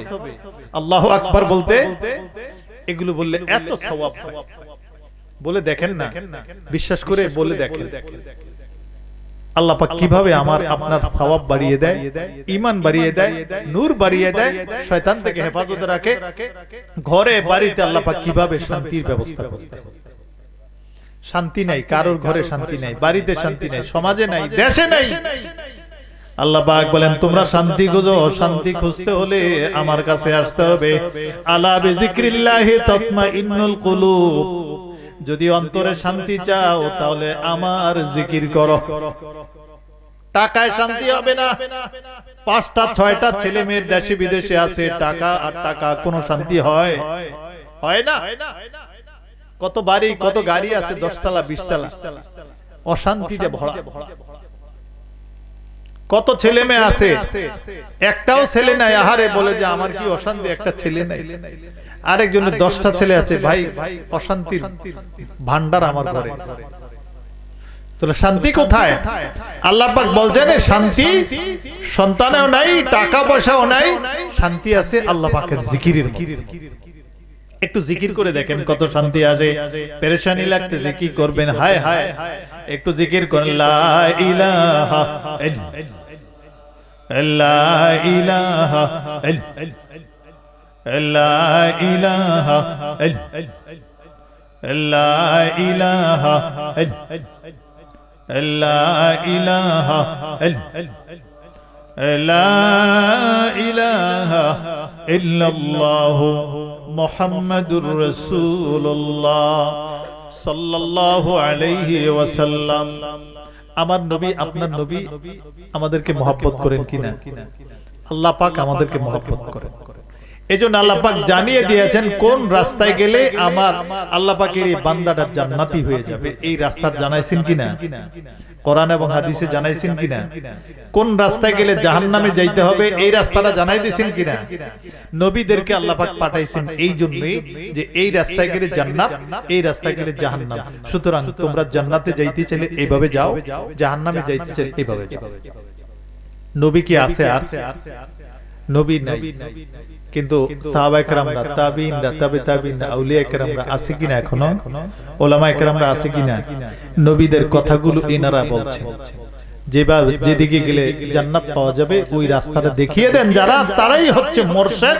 আল্লাহু আকবার বলতে, এগুলো বললে এত সওয়াব হয়। বলে দেখেন না, বিশ্বাস করে বলে দেখেন আল্লাহ পাক কিভাবে আমার আপনার সওয়াব বাড়িয়ে দেয়, ঈমান বাড়িয়ে দেয়, নূর বাড়িয়ে দেয়, শয়তান থেকে হেফাজতে রাখে। ঘরে বাড়িতে আল্লাহ পাক কিভাবে শান্তির ব্যবস্থা করে। শান্তি নাই, কারোর ঘরে শান্তি নাই, বাড়িতে শান্তি নাই, সমাজে নাই, দেশে নাই। আল্লাহ পাক বলেন তোমরা শান্তি খোঁজো, শান্তি খুঁজতে হলে আমার কাছে আসতে হবে। আলা বিযিকরিল্লাহি তাতমাইন্নুল কুলুব, যদি অন্তরে শান্তি চাও তাহলে আমার জিকির করো। টাকায় শান্তি হবে না। 5টা 6টা ছেলে মেয়ের দেশে বিদেশে আছে, টাকা আর টাকা, কোনো শান্তি হয়? হয় না। কত বাড়ি কত গাড়ি আছে, 10 তলা 20 তলা, অশান্তিতে ভরা। কত ছেলে মেয়ে আছে, একটাও ছেলে নাই, আহারে বলে যে আমার কি অশান্তি, একটা ছেলে নাই। আরেকজনের 10টা ছেলে আছে, ভাই অশান্তির ভান্ডার আমার ঘরে। তাহলে শান্তি কোথায়? আল্লাহ পাক বলছেন শান্তি সন্তানেও নাই, টাকা পয়সাও নাই, শান্তি আছে আল্লাহ পাকের জিকিরের মধ্যে। একটু জিকির করে দেখেন কত শান্তি আসে। পেরেশানি লাগতেছে, কি করবেন? হায় হায়, একটু জিকির করেন, লা ইলাহা লা ইলাহা লা ইলাহা লা ইলাহা লা ইলাহা লা ইলাহা ইল্লাল্লাহু মুহাম্মাদুর রাসূলুল্লাহ সাল্লাল্লাহু আলাইহি ওয়াসাল্লাম। আমার নবী, আপনার নবী আমাদেরকে মহব্বত করেন কিনা? আল্লাহ পাক আমাদেরকে মহব্বত করেন। এজন্য আল্লাহ পাক জানিয়ে দিয়েছেন কোন রাস্তায় গেলে আমার আল্লাহ পাকের এই বান্দাটা জান্নাতি হয়ে যাবে। এই রাস্তা জানাইছেন কিনা? কোরআন এবং হাদিসে জানাইছেন কিনা? কোন রাস্তায় গেলে জাহান্নামে যাইতে হবে এই রাস্তাটা জানাই দিয়েছেন কিনা? নবীদেরকে আল্লাহ পাক পাঠাইছেন এই জন্যই যে এই রাস্তায় গেলে জান্নাত, এই রাস্তায় গেলে জাহান্নাম। সুতরাং তোমরা জান্নাতে যাইতে চাইলে এইভাবে যাও, জাহান্নামে যাইতে চাইলে এইভাবে যাও। নবী কি আছে? আর নবী নাই, কিন্তু সাহাবায়ে কেরামরা, তাবিঈনরা, তাবে তাবিঈনরা, আউলিয়া কেরামরা আছে কিনা? এখনো উলামায়ে কেরামরা আছে কিনা? নবীদের কথাগুলো এনারা বলছেন, যেদিকে গেলে জান্নাত পাওয়া যাবে ওই রাস্তাটা দেখিয়ে দেন যারা, তারাই হচ্ছে মুরশিদ,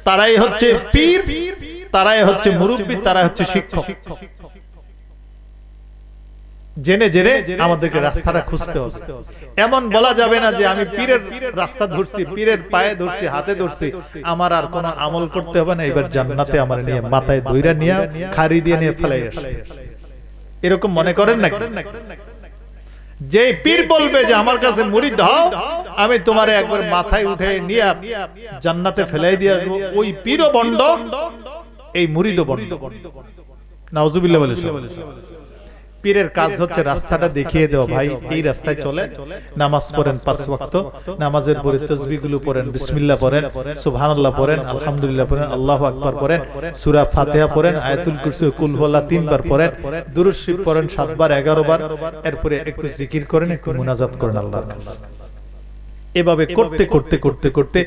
তারাই হচ্ছে পীর, তারাই হচ্ছে মুরব্বি, তারাই হচ্ছে শিক্ষক। জেনে জেনে আমাদেরকে রাস্তাটা খুঁজতে হবে। এমন বলা যাবে না যে আমি পীরের রাস্তা ধরছি, পীরের পায়ে ধরছি, হাতে ধরছি, আমার আর কোনো আমল করতে হবে না, এবার জান্নাতে আমার নিয়ে মাথায় দইরা নিয়ে খাড়ি দিয়ে নিয়ে ফেলাই আসবে। এরকম মনে করেন না? যে পীর বলবে যে আমার কাছে মুরিদ হও, আমি তোমারে একবার মাথায় উঠে নিয়ে জান্নাতে ফেলাই দিয়ে আসবো, ওই পীরও বন্ড, এই মুরিদও বন্ড। নাউজুবিল্লাহ বলে। পীরের কাজ হচ্ছে রাস্তাটা দেখিয়ে দেওয়া, ভাই এই রাস্তায় চলে, নামাজ পড়েন 5 ওয়াক্ত, নামাজের পরে তাসবিহগুলো পড়েন, বিসমিল্লাহ পড়েন, সুবহানাল্লাহ পড়েন, আলহামদুলিল্লাহ পড়েন, আল্লাহু আকবার পড়েন, সূরা ফাতিহা পড়েন, আয়াতুল কুরসি, কুল হুয়াল্লাহ 3 বার পড়েন, দুরূদ শরীফ পড়েন 7 বার 11 বার, এরপরে একটু জিকির করেন, একটু মুনাজাত করেন আল্লাহর কাছে। এভাবে করতে করতে করতে করতে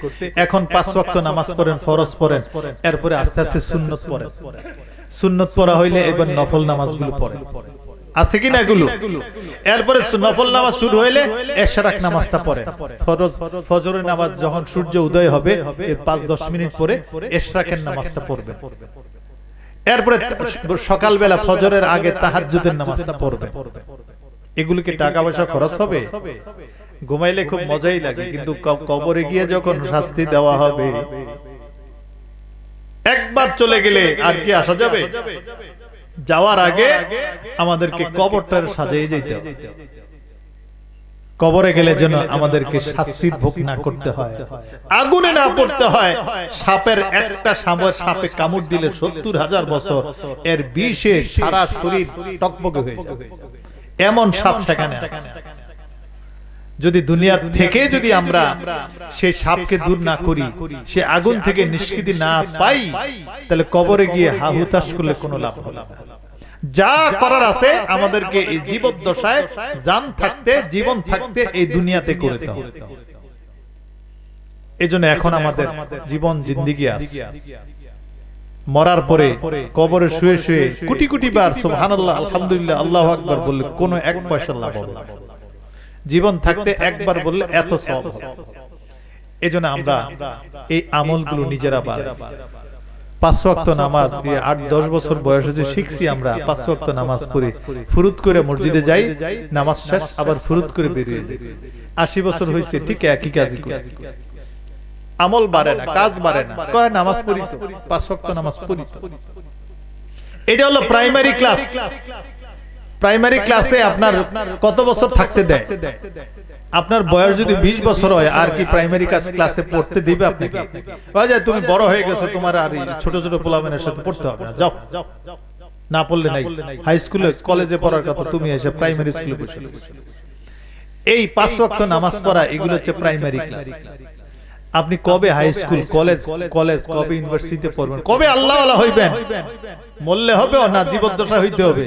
এখন 5 ওয়াক্ত নামাজ পড়েন, ফরজ পড়েন, এরপরে আস্তে আস্তে সুন্নাত পড়েন। সুন্নাত পড়া হইলে এবার নফল নামাজগুলো পড়েন। আছে কিনা এগুলো? এরপরে নফল নামাজ শুরু হইলে ইশরাক নামাজটা পড়েন। ফজরের নামাজ যখন সূর্য উদয় হবে এর 5-10 মিনিট পরে ইশরাকের নামাজটা পড়বেন। এরপরে সকালবেলা ফজরের আগে তাহাজ্জুদের নামাজটা পড়বেন। এগুলো কি টাকা পয়সা খরচ হবে? ঘুমাইলে খুব মজাই লাগে, কিন্তু কবরে গিয়ে যখন শাস্তি দেওয়া হবে, একবার চলে গেলে আর কি আসা যাবে? যাওয়ার আগে আমাদেরকে কবরটার সাজিয়ে যেতে হবে। কবরে গেলে যেন আমাদেরকে শাস্তির ভোগ না করতে হয়, আগুনে না পড়তে হয়। সাপের একটা সাপে কামড় দিলে 70,000 বছর এর বিষে সারা শরীর টকবকে হয়ে যাবে, এমন সাপ সেখানে আছে। যদি দুনিয়া থেকে যদি আমরা সেই সাপকে দূর না করি, সে আগুন থেকে নিষ্কৃতি না পাই, তাহলে কবরে গিয়ে হাহুতাশ করলে কোনো লাভ হবে না। যা করার আছে আমাদেরকে এই জীবদ্দশায়, জান থাকতে, জীবন থাকতে এই দুনিয়াতে করতে হবে। এজন্য এখন আমাদের জীবন জিন্দেগি আছে, মরার পরে কবরে শুয়ে শুয়ে কোটি কোটি বার সুবহানাল্লাহ আলহামদুলিল্লাহ আল্লাহু আকবার বললে কোনো এক পয়সা লাভ হবে না। জীবন থাকতে একবার বললে এত সওয়াব হবে। এজন্য আমরা এই আমলগুলো নিজেরা বাড়াই। 5 ওয়াক্ত নামাজ দিয়ে 8-10 বছর বয়সে যে শিখছি আমরা 5 ওয়াক্ত নামাজ পড়ি, ফুরুত করে মসজিদে যাই, নামাজ শেষ আবার ফুরুত করে বেরিয়ে যাই। 80 বছর হয়েছে ঠিক একই কাজই করি, আমল বাড়ে না, কাজ বাড়ে না, কয় নামাজ পড়ি তো, 5 ওয়াক্ত নামাজ পড়ি তো। এটা হলো প্রাইমারি ক্লাস। প্রাইমারি ক্লাসে আপনার কত বছর থাকতে দেয়? আপনার বয়স যদি 20 বছর হয় আর কি প্রাইমারি ক্লাসে পড়তে দিবে আপনাকে? তুমি বড় হয়ে গেছো, তোমার আর ছোট ছোট পোলামেনের সাথে পড়তে হবে না, যাও, না পড়লে নাই। হাই স্কুলে কলেজে পড়ার কথা, তুমি এসে প্রাইমারি স্কুলে বসে। এই 5 ওয়াক্ত নামাজ পড়া এগুলো হচ্ছে প্রাইমারি ক্লাস। আপনি কবে হাই স্কুল, কলেজ, কবে ইউনিভার্সিটিতে পড়বেন, কবে আল্লাহওয়ালা হইবেন? মরলে হবে না জীবদ্দশা হইতে হবে।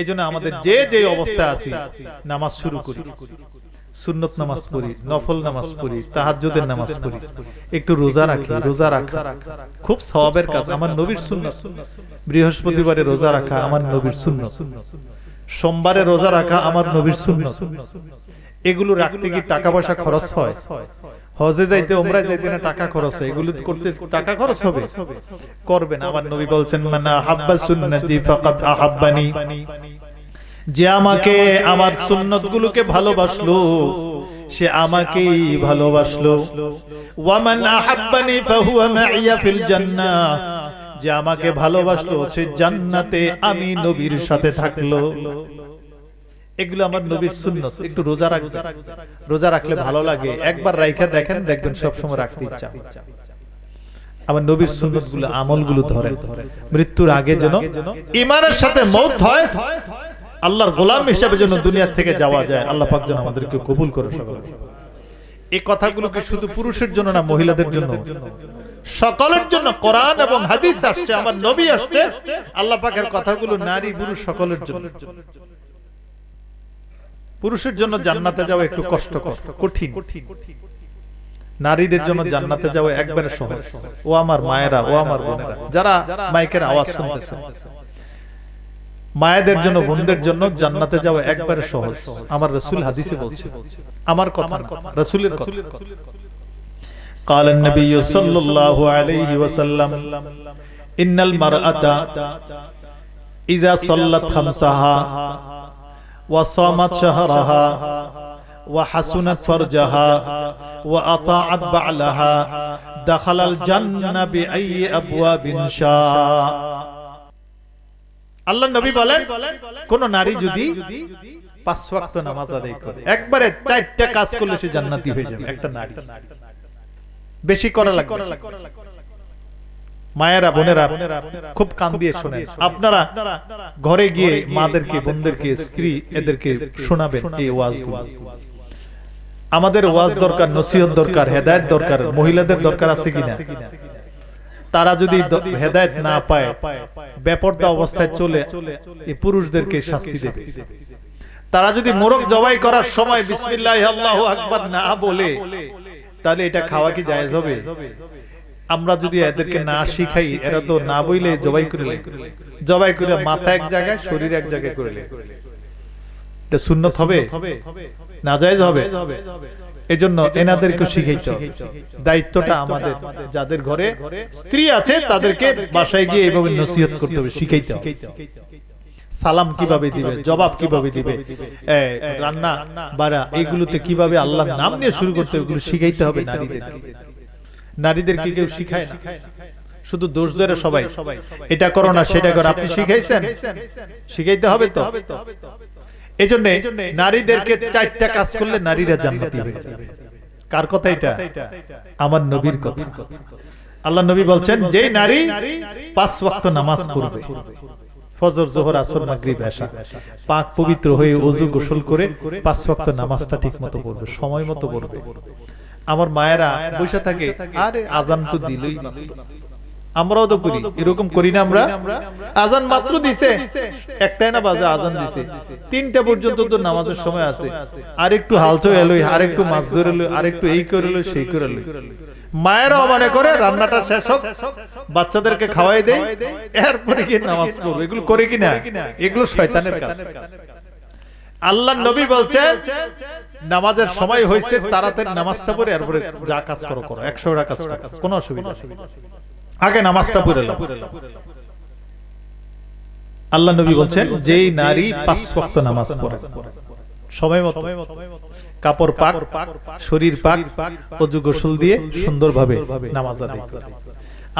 এজন্য আমাদের যে যে অবস্থা আছে নামাজ শুরু করি, সুন্নত নামাজ পড়ি, নফল নামাজ পড়ি, তাহাজ্জুদের নামাজ পড়ি, একটু রোজা রাখি। রোজা রাখা খুব সওয়াবের কাজ, আমার নবীর সুন্নাত। বৃহস্পতিবারে রোজা রাখা আমার নবীর সুন্নাত, সোমবারে রোজা রাখা আমার নবীর সুন্নাত। এগুলো রাখতে কি টাকা পয়সা খরচ হয়? হজে যাইতে, উমরায় যাইতে না টাকা খরচ হয়? এগুলো করতে টাকা খরচ হবে? করবেন। আমার নবী বলছেন, মান আহাব্বা সুন্নতি ফাকাদ আহাব্বানি, যে আমাকে আমার সুন্নতগুলোকে ভালোবাসলো সে আমাকেই ভালোবাসলো। ওয়া মান আহাব্বানি ফাহুয়া মাইয়া ফিল জান্নাহ, যে আমাকে ভালোবাসলো সে জান্নাতে আমি নবীর সাথে থাকলো। এগুলো আমার নবীর সুন্নত। একটু রোজা রাখবেন, রোজা রাখলে ভালো লাগে, একবার রাইখা দেখেন, দেখবেন সব সময় রাখতে ইচ্ছা। আমার নবীর সুন্নতগুলো, আমলগুলো ধরেন, মৃত্যুর আগে যেন ঈমানের সাথে মওত হয়, আল্লাহর গোলাম হিসেবে যেন দুনিয়া থেকে যাওয়া যায়। আল্লাহ পাক যেন আমাদেরকে কবুল করে সকলে। এই কথাগুলো কি শুধু পুরুষের জন্য না, মহিলাদের জন্য, সকলের জন্য। কোরআন এবং হাদিস আসছে, আমার নবী আসছে, আল্লাহ পাকের কথাগুলো নারী পুরুষ সকলের জন্য। পুরুষের জন্য জান্নাতে যাওয়া একটু কষ্টকর, কঠিন। নারীদের জন্য জান্নাতে যাওয়া একবারে সহজ। ও আমার মায়েরা, ও আমার বোনেরা, যারা মাইকের আওয়াজ শুনতেছেন, মায়েদের জন্য, বোনদের জন্য জান্নাতে যাওয়া একবারে সহজ। আমার রাসূল হাদিসে বলছে, আমার কথা না, রাসূলের কথা। قال النبي صلى الله عليه وسلم ان المرأة اذا صلت خمسها وصامت شهرها وحسنت فرجها وأطاعت بعلها دخل الجنة بأي أبواب شاء। আল্লাহ নবী বলেন, কোন নারী যদি 5 ওয়াক্ত নামাজ আদায় করে, একবারে 4টা কাজ করলে সে জান্নাতি হয়ে যাবে। একটা নারী, বেশি করা লাগবে। মায়েরা, বোনেরা খুব কান দিয়ে শোনেন। আপনারা ঘরে গিয়ে মাদেরকে, বোনদেরকে, স্ত্রী এদেরকে শোনাবেন এই ওয়াজগুলো। আমাদের ওয়াজ দরকার, নসিহত দরকার, হেদায়েত দরকার। মহিলাদের দরকার আছে কিনা? তারা যদি হেদায়েত না পায়, বেপরদা অবস্থায় চলে, এই পুরুষদেরকে শাস্তি দেবে। তারা যদি মোরগ জবাই করার সময় বিসমিল্লাহ আল্লাহু আকবার না বলে, তাহলে এটা খাওয়া কি জায়েজ হবে? আমরা যদি এদেরকে না শিখাই, এরা তো না বইলে জবাই করে মাথা এক জায়গায়, শরীর এক জায়গায় করলে এটা সুন্নত হবে না জায়েজ হবে? এজন্য এনাদেরকে শিখাইতে হবে। দায়িত্বটা আমাদের। যাদের ঘরে স্ত্রী আছে তাদেরকে বাসায় গিয়ে এইভাবে নসিহত করতে হবে, শিখাইতে হবে। সালাম কিভাবে দিবে, জবাব কিভাবে দিবে, রান্না বাড়া এগুলোতে কিভাবে আল্লাহর নাম নিয়ে শুরু করতে হবে, এগুলো শিখাইতে হবে নারীদেরকে। নারীদেরকে কেউ শিখায় না, শুধু দোষ ধরে সবাই, এটা করো না, সেটা করো। আপনি শিখাইছেন, শিখাইতে হবে তো। এজন্য নারীদেরকে 4টা কাজ করলে নারীরা জান্নাতি হয়ে যাবে। কার কথা এটা? আমার নবীর কথা। আল্লাহ নবী বলছেন, যে নারী 5 ওয়াক্ত নামাজ পড়বে, ফজর, যোহর, আসর, মাগরিব, এশা, পাক পবিত্র হয়ে ওযু গোসল করে 5 ওয়াক্ত নামাজটা ঠিকমতো পড়বে, সময় মতো পড়বে। আমার মায়েরা বসে থাকে, আরে আজান তো দিলই মাত্র, আমরাও তো করি, এরকম করি না আমরা? আজান মাত্র দিছে, একটাই না বাজে আজান দিছে, 3টা পর্যন্ত তো নামাজের সময় আছে, আর একটু হালচো এলো, আর একটু মাছ ধরে লই, আর একটু এই করে লই, সেই করে লই। মায়েরাও মনে করে রান্নাটা শেষ হোক, বাচ্চাদেরকে খাওয়াই দেয়, এরপরে গিয়ে নামাজ পড়বো। এগুলো করে কিনা? এগুলো শয়তানের কাজ। আল্লাহর নবী বলছেন নামাজের সময় হয়েছে, তাড়াতাড়ি নামাজটা পড়ে এরপরে যা কাজ করো করো, 100টা কাজ করো, কোনো অসুবিধা নেই, আগে নামাজটা পড়ে নাও। আল্লাহ নবী বলছেন যেই নারী 5 ওয়াক্ত নামাজ পড়ে সময় মতো, কাপড় পাক, শরীর পাক, ওযু গোসল দিয়ে সুন্দরভাবে নামাজ আদায় করে।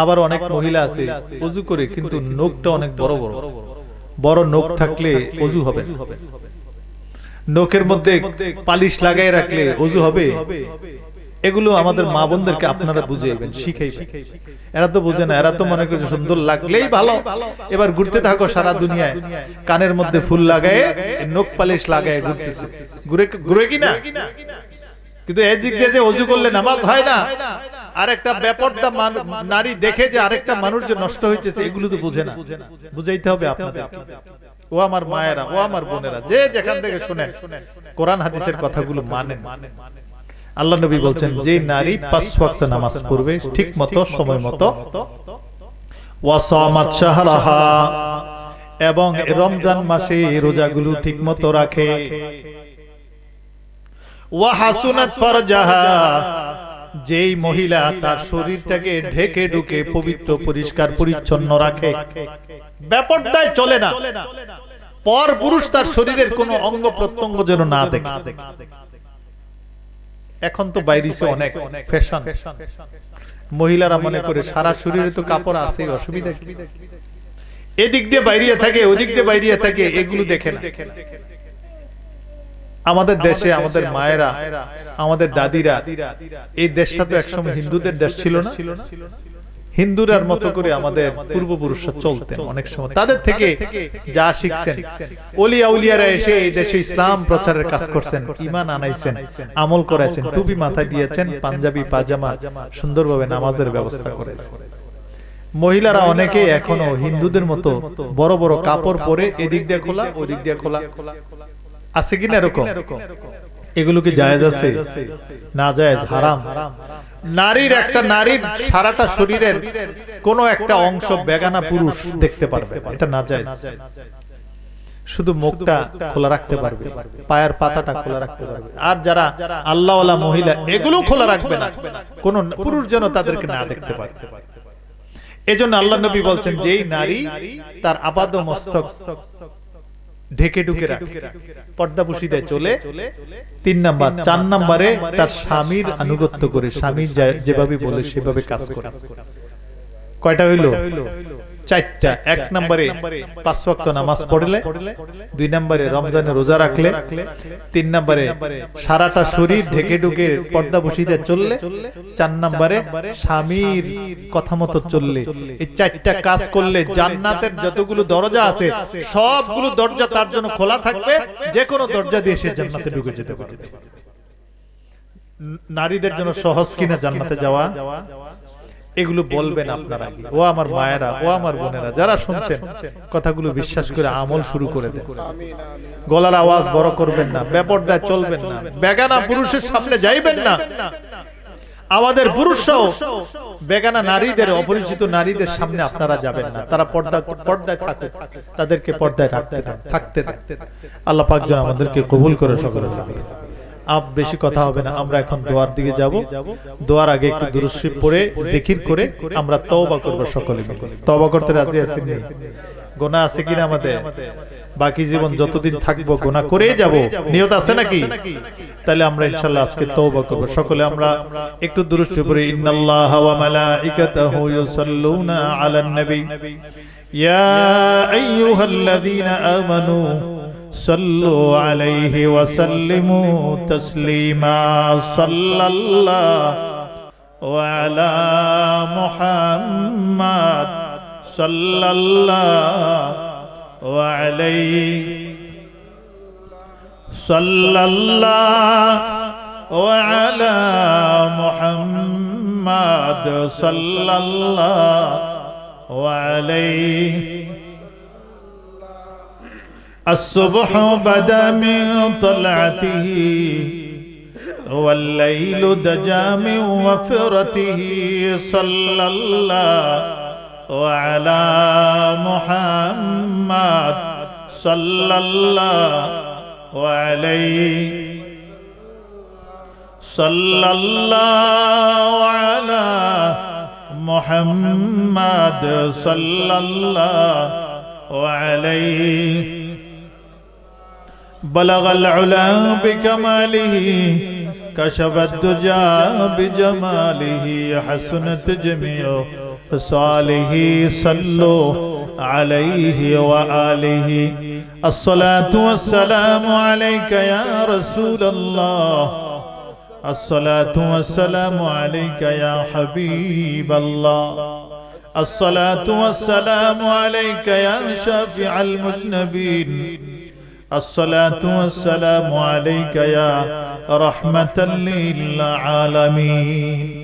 আবার অনেক মহিলা আছে ওযু করে কিন্তু নখটা অনেক বড় বড়, বড় নখ থাকলে ওযু হবে, নখের মধ্যে পালিশ লাগাই রাখলে ওযু হবে। এগুলো আমাদের মা বোনদেরকে আপনারা বুঝাইবেন, শিখাইবেন। এরা তো বুঝে না, এরা তো মনে করে সুন্দর লাগলেই ভালো, এবার ঘুরতে থাকো সারা দুনিয়ায়, কানের মধ্যে ফুল লাগায়, নখ পালিশ লাগায় ঘুরতেছে, ঘুরে কিনা? কিন্তু এদিক দিয়ে যে ওযু করলে নামাজ হয় না, আরেকটা বেপরদা নারী দেখে যে আরেকটা মানুষ যে নষ্ট হইতেছে, এগুলো তো বুঝে না। বুঝাইতে হবে আপনাদের। ও আমার মায়েরা, ও আমার বোনেরা, যে যেখান থেকে শুনেন, কোরআন হাদিসের কথাগুলো মানেন। আল্লাহ নবী বলছেন যে নারী 5 ওয়াক্ত নামাজ পড়বে ঠিক মতো, সময় মতো, ওয়াসামাত শাহরাহা, এবং রমজান মাসে রোজাগুলো ঠিক মতো রাখে, ওয়া হাসুনাত ফারজাহা, যেই মহিলা তার শরীরটাকে ঢেকে ঢুকে পবিত্র পরিষ্কার পরিচ্ছন্ন রাখে, বেপরদায় চলে না, পর পুরুষ তার শরীরের কোনো অঙ্গ প্রত্যঙ্গ যেন না দেখে। এখন তো বাইরেছে অনেক ফ্যাশন, মহিলারা মনে করে সারা শরীরে তো কাপড় আছে, অসুবিধা কি? এদিক দিয়ে বাইরিয়ে থাকে, ওদিক দিয়ে বাইরিয়ে থাকে, এগুলো দেখে না। আমাদের দেশে আমাদের মায়েরা, আমাদের দাদিরা, এই দেশটা তো একসময় হিন্দুদের দেশ ছিল না? হিন্দুরার মতো করে আমাদের পূর্বপুরুষরা চলতেন, অনেক সময় তাদের থেকে যা শিখছেন। ওলিয়া উলিয়ারা এসে এই দেশে ইসলাম প্রচারের কাজ করছেন, ঈমান আনাইছেন, আমল করাইছেন, টুপি মাথায় দিয়েছেন, পাঞ্জাবি পাজামা সুন্দরভাবে নামাজের ব্যবস্থা করেছেন। মহিলারা অনেকে এখনো হিন্দুদের মতো বড় বড় কাপড় পরে এদিক দিয়ে খোলা, ওদিক দিয়ে খোলা, আছে কিনা এরকম? এগুলো কি জায়েজ আছে? না জায়েজ, হারাম। নারীর একটা নারীর সারাটা শরীরের কোন একটা অংশ বেগানা পুরুষ দেখতে পারবে, এটা না জায়েজ। শুধু মুখটা খোলা রাখতে পারবে, পায়ের পাতাটা খোলা রাখতে পারবে। আর যারা আল্লাহওয়ালা মহিলা, এগুলো খোলা রাখবে না, কোন পুরুষ যেন তাদেরকে না দেখতে পারে। এজন্য আল্লাহ নবী বলছেন যেই নারী তার আপাদ মস্তক ঢেকে ঢুকে রাখে, পর্দা পুশিদায় চলে, 3 নাম্বার। 4 নম্বরে তার স্বামীর আনুগত্য করে, স্বামী যেভাবে বলে সেভাবে কাজ করে। কয়টা হইল? 4টা। 1 নম্বরে 5 ওয়াক্ত নামাজ পড়লে, 2 নম্বরে রমজানে রোজা রাখলে, 3 নম্বরে সারাটা শরীর ঢেকে ঢুকে পর্দা পুশিদায় চললে, 4 নম্বরে স্বামীর কথা মতো চললে। এই 4টা কাজ করলে জান্নাতের যতগুলো দরজা আছে সবগুলো দরজা তার জন্য খোলা থাকবে, যে কোনো দরজা দিয়ে সে জান্নাতে ঢুকে যেতে পারবে। নারীদের জন্য সহজ কিনা জান্নাতে যাওয়া? এগুলো বলবেন আপনারা। ও আমার মায়েরা, ও আমার বোনেরা, যারা শুনছেন কথাগুলো বিশ্বাস করে আমল শুরু করে দেন। গলার আওয়াজ বড় করবেন না, বেপরদায় চলবেন না, বেগানা পুরুষের সামনে যাইবেন না। আমাদের পুরুষরাও বেগানা নারীদের, অপরিচিত নারীদের সামনে আপনারা যাবেন না। তারা পর্দায় থাকুক, তাদেরকে পর্দায় থাকতে দেন। আল্লাহ পাক যেন আমাদেরকে কবুল করে সকলে। আপ বেশি কথা হবে না, আমরা এখন দোয়ার দিকে যাব। দোয়ার আগে একটু দুরূদ শরীফ পড়ে জিকির করে আমরা তওবা করব সকলে মিলে। তওবা করতে রাজি আছেন? গুনাহ আছে কিনা আমাদের? বাকি জীবন যতদিন থাকবো গুনাহ করেই যাব, নিয়ত আছে নাকি? তাহলে আমরা ইনশাআল্লাহ আজকে তওবা করব সকলে। আমরা একটু দুরূদ শরীফ পড়ে, ইন্নাল্লাহা ওয়া মালাইকাতাহু ইউসাল্লুনা আলান নবী ইয়া আইয়ুহাল্লাযীনা আমানু صلوا عليه وسلموا تسليما صلى الله وعلى محمد صلى الله وعليه صلى الله وعلى محمد صلى الله وعليه الصبح بدا من طلعته والليل دجا من وفرته صلى الله وعلى محمد صلى الله وعليه صلى الله على محمد صلى الله وعليه بلغ العلا بكماله كشف الدجى بجماله حسنت جميع خصاله صلوا عليه وآله الصلاة والسلام عليك يا رسول الله الصلاة والسلام عليك يا حبيب الله الصلاة والسلام عليك يا شافع المذنبين الصلاة والسلام عليك يا رحمة للعالمين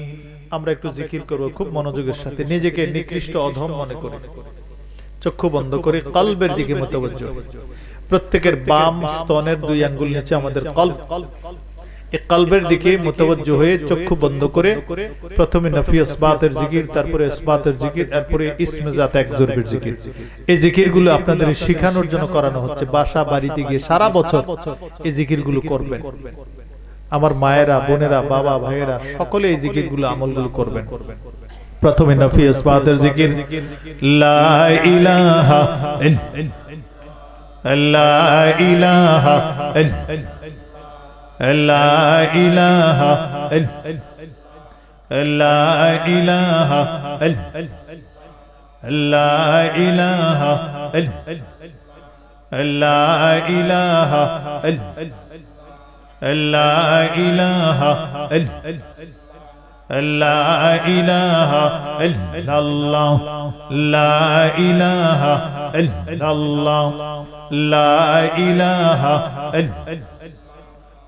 আমরা একটু জিকির করব খুব মনোযোগের সাথে নিজেকে নিকৃষ্ট অধম মনে করে চক্ষু বন্ধ করে কলবের দিকে মুতাওয়াজ্জহ প্রত্যেকের বাম স্তনের দুই আঙ্গুল নিচে আমাদের কলব এই কলবের দিকে মুতাওয়াজ্জহ হয়ে চক্ষু বন্ধ করে প্রথমে নফি ইসবাতের জিকির তারপরে ইসবাতের জিকির এরপরে ইসমে জাত এক জরবের জিকির এই জিকিরগুলো আপনাদের শেখানোর জন্য করানো হচ্ছে বাসা বাড়িতে গিয়ে সারা বছর এই জিকিরগুলো করবেন আমার মায়েরা বোনেরা বাবা ভাইয়েরা সকলে এই জিকিরগুলো আমলগুলো করবেন প্রথমে নফি ইসবাতের জিকির লা ইলাহা লা ইলাহা لا إله لا إله لا إله لا إله لا إله لا إله إلا الله لا إله إلا الله لا إله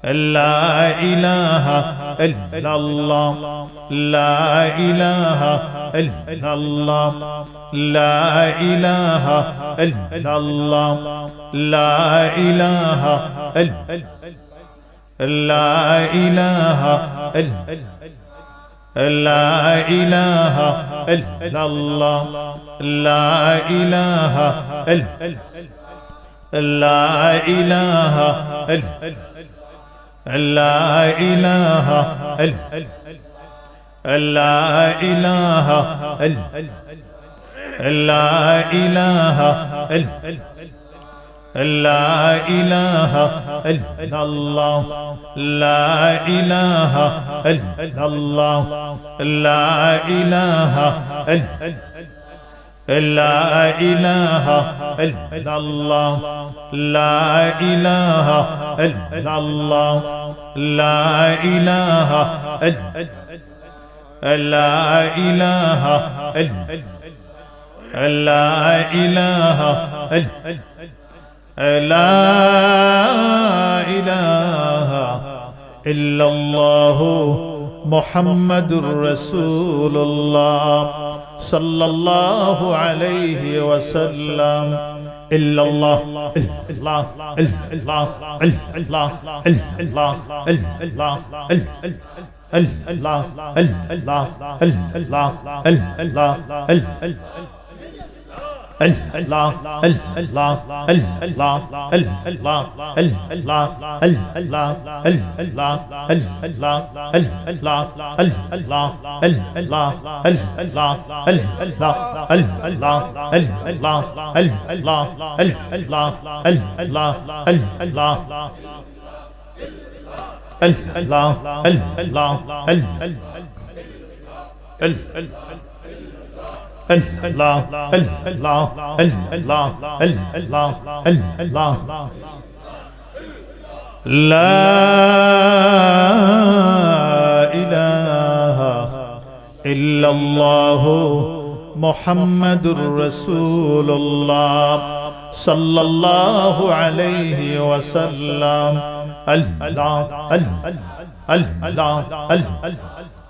لا إله إلا الله لا إله إلا الله لا إله إلا الله لا إله لا إله لا إله إلا الله لا إله لا إله لا إله لا إله لا إله لا إله إلا الله لا إله إلا الله لا إله لا إله إلا الله لا إله إلا الله لا إله لا إله لا إله لا إله إلا الله محمد رسول الله صلى الله عليه وسلم إلا الله الله الله الله الله الله لا إله إلا الله محمد رسول الله صلى الله عليه وسلم الله الله الله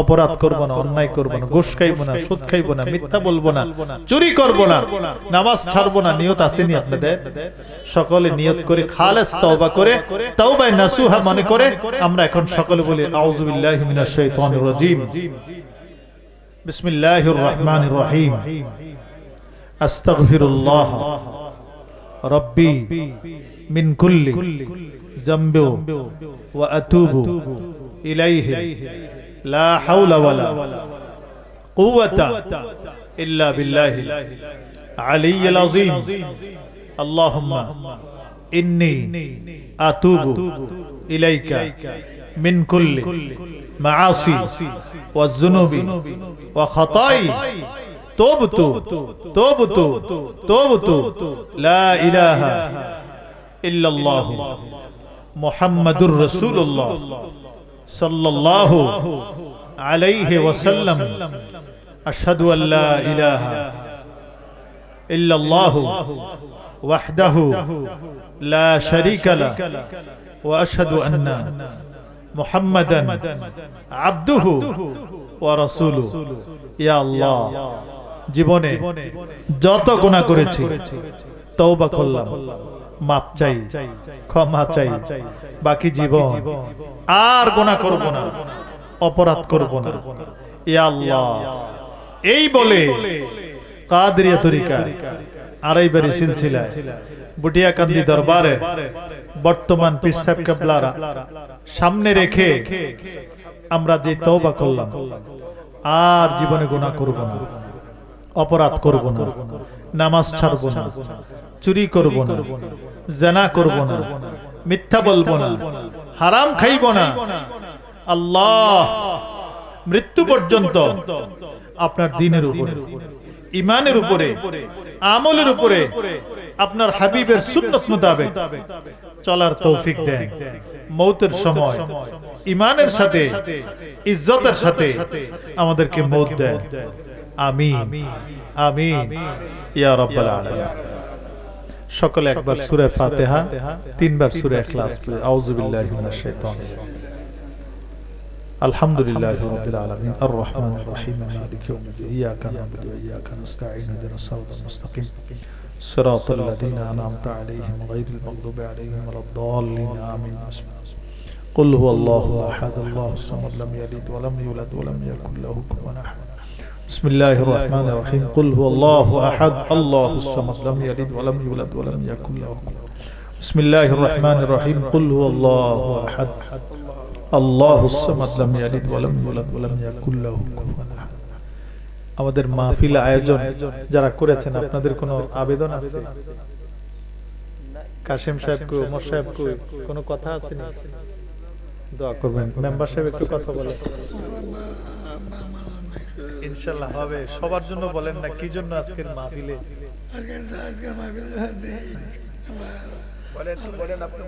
অপরাধ করব না, অন্যায় করব না, ঘুষ খাইব না, সুদ খাইব না, মিথ্যা বলবো না, চুরি করব না, নামাজ ছাড়বো না। নিয়ত আসেনি আপনাদের? সকলে নিয়ত করে খালেস তওবা করে, তাওবায়ে নাসুহা মনে করে আমরা এখন সকলে বলি আউযু বিল্লাহি মিনাশ শাইতানির রাজীম, বিসমিল্লাহির রহমানির রহিম, আস্তাগফিরুল্লাহ রাব্বি মিন কুল্লি যামবি ওয়া আতুবু ইলাইহি লা হাওলা ওয়ালা কুওয়াতা ইল্লা বিল্লাহিল আলিয়্যিল আযীম। আল্লাহুম্মা ইন্নী আতুবু ইলাইকা মিন কুল্লি মাআসি ওয়া যুনুবি ওয়া খাতাই তোবতু তোবতু তোবতু লা ইলাহা ইল্লাল্লাহ মুহাম্মাদুর রাসূলুল্লাহ সাল্লাল্লাহু আলাইহি ওয়াসাল্লাম। আশহাদু আল্লা ইলাহা ইল্লাল্লাহ ওয়াহদাহু লা শারীকা লাহু ওয়া আশহাদু আন্না মুহাম্মাদান আবদুহু ওয়া রাসূলুহু। ইয়া আল্লাহ, জীবনে যত গুনাহ করেছি তওবা করলাম, মাপ চাই, ক্ষমা চাই, বাকি জীবন আর গুনাহ করব না, অপরাধ করব না। ইয়া আল্লাহ, এই বলে কাদরিয়া তরিকা আড়াইবাড়ি সিলসিলা বুটিয়াকান্দি দরবারে বর্তমান পীর সাহেব কেবলারা সামনে রেখে আমরা যে তওবা করলাম, আর জীবনে গুনাহ করব না, অপরাধ করব না, নামাজ ছাড়ব না, চুরি করব না, জিনা করব না, মিথ্যা বলবো না, হারাম খাইব না। আল্লাহ, মৃত্যু পর্যন্ত আপনার দ্বীনের উপরে, ঈমানের উপরে, আমলের উপরে, আপনার হাবিবের সুন্নাত মোতাবেক চলার তৌফিক দেন। মৌতের সময় ঈমানের সাথে, ইজ্জতের সাথে আমাদেরকে মৌত দেন। আমিন আমিন ইয়া রাব্বাল আলামিন। সকলে একবার সূরা ফাতিহা, তিনবার সূরা ইখলাস পড়ে আউযু বিল্লাহি মিনাশ শাইতানির রাজিম। আলহামদুলিল্লাহি রাব্বিল আলামিন আর রহমানির রহিম মালিকি ইয়াউমিদ্দিন ইয়াকা না'বুদু ওয়া ইয়াকা নাস্তাঈন ইহদিনাস সিরাতাল মুস্তাকিম সিরাতাল লাযীনা আন'আমতা আলাইহিম গায়রিল মাগদুবি আলাইহিম ওয়ালাদ-দাল্লিন আমিন। قل هو الله احد الله الصمد لم يلد ولم يولد ولم يكن له كفوا احد بسم الله الرحمن الرحيم قل هو الله احد الله الصمد لم يلد ولم يولد ولم يكن له كفوا بسم الله الرحمن الرحيم قل هو الله احد الله الصمد لم يلد ولم يولد ولم يكن له كفوا احد। আমাদের মাহফিল আয়োজন যারা করেছেন, আপনাদের কোনো আবেদন আছে? কাশেম সাহেব কো, ওমর সাহেব কো, কোনো কথা আছে না? দোয়া করবেন। মেম্বার সাহেব একটু কথা বলেন। ইনশাআল্লাহ হবে। সবার জন্য বলেন না, কি জন্য আজকের মাহফিলে? বলেন আপনি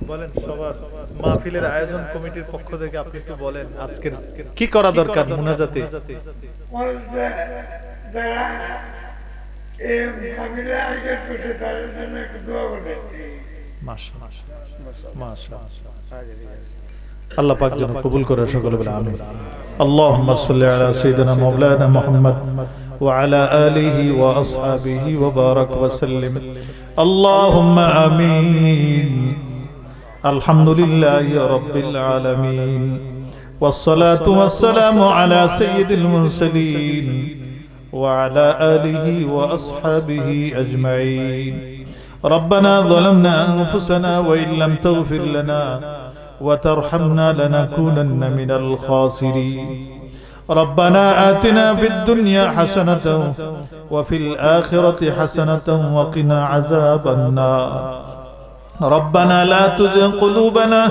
বলেন সবার মাহফিলের আয়োজন কমিটির পক্ষ থেকে আপনি একটু বলেন আজকের কি করা দরকার মুনাজাতে? আল্লাহ পাক যেন কবুল করে, সকলে বলে আমিন। আল্লাহুম্মা সাল্লি আলা সাইয়্যিদিনা মাওলানা মুহাম্মদ ওয়া আলা আলিহি ওয়া আসহাবিহি ওয়া বারাক ওয়া সাল্লিম। আল্লাহুম্মা আমিন। আলহামদুলিল্লাহি রাব্বিল আলামিন ওয়াস সালাতু ওয়াস সালামু আলা সাইয়্যিদিল মুরসালিন ওয়া আলা আলিহি ওয়া আসহাবিহি আজমাইন। ربنا ظلمنا أنفسنا وإن لم تغفر لنا وترحمنا لنكونن من الخاسرين. ربنا آتنا في الدنيا حسنة وفي الآخرة حسنة وقنا عذاب النار. ربنا لا تزغ قلوبنا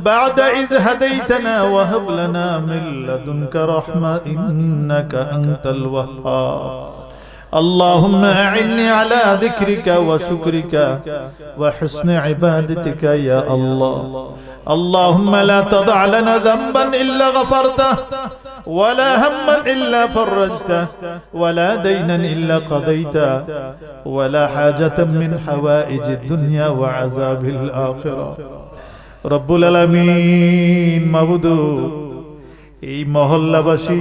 بعد إذ هديتنا وهب لنا من لدنك رحمة إنك أنت الوهاب. اللهم أعني على ذكرك وشكرك وحسن عبادتك يا الله. اللهم لا تضع لنا ذنبا إلا غفرته ولا هما إلا فرجته ولا دينا إلا قضيته ولا حاجة من حوائج الدنيا وعذاب الآخرة. رب العالمين মাবুদ, এই মহল্লাবাসী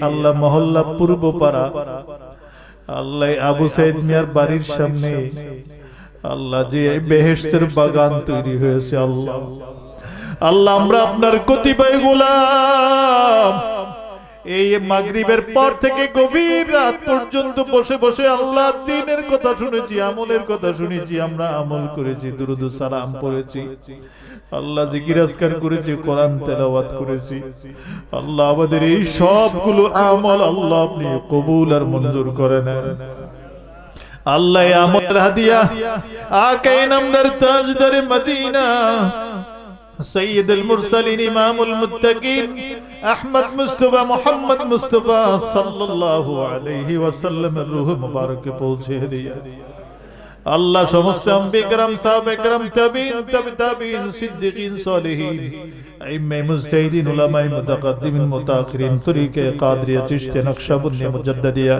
আল্লাহ মহল্লা পূর্বপাড়া আল্লাহ আবু সাইদ মিয়ার বাড়ির সামনে আল্লাহ যে বেহেশতের বাগান তৈরি হয়েছে আল্লাহ আল্লাহ আমরা আপনার কতিপয় গোলাম এই মাগরিবের পর থেকে গভীর রাত পর্যন্ত বসে বসে আল্লাহ দ্বীনের কথা শুনেছি, আমলের কথা শুনেছি, আমরা আমল করেছি, দুরূদ ও সালাম পড়েছি, আল্লাহ জিকির আজকার করেছি, কোরআন তেলাওয়াত করেছি। আল্লাহ আমাদের এই সবগুলো আমল আল্লাহ আপনি কবুল আর মঞ্জুর করে নেন। আল্লাহ আমল হাদিয়া আকা ইনামদার তাজদার মদিনা سيد المرسلين امام المتقين احمد مصطفى محمد مصطفى صلى الله عليه وسلم रूह मुबारक पहुंचे दिया अल्लाह समस्त अंबिया करम साहब करम तबीन तबीन सिद्दीकीन सालिहीन इमाम मुजतहिदीन उलमा मुतaqaddimin मुताखिरीन तरीके कादरिया चिश्ती नक्शबंदी मुजद्ददिया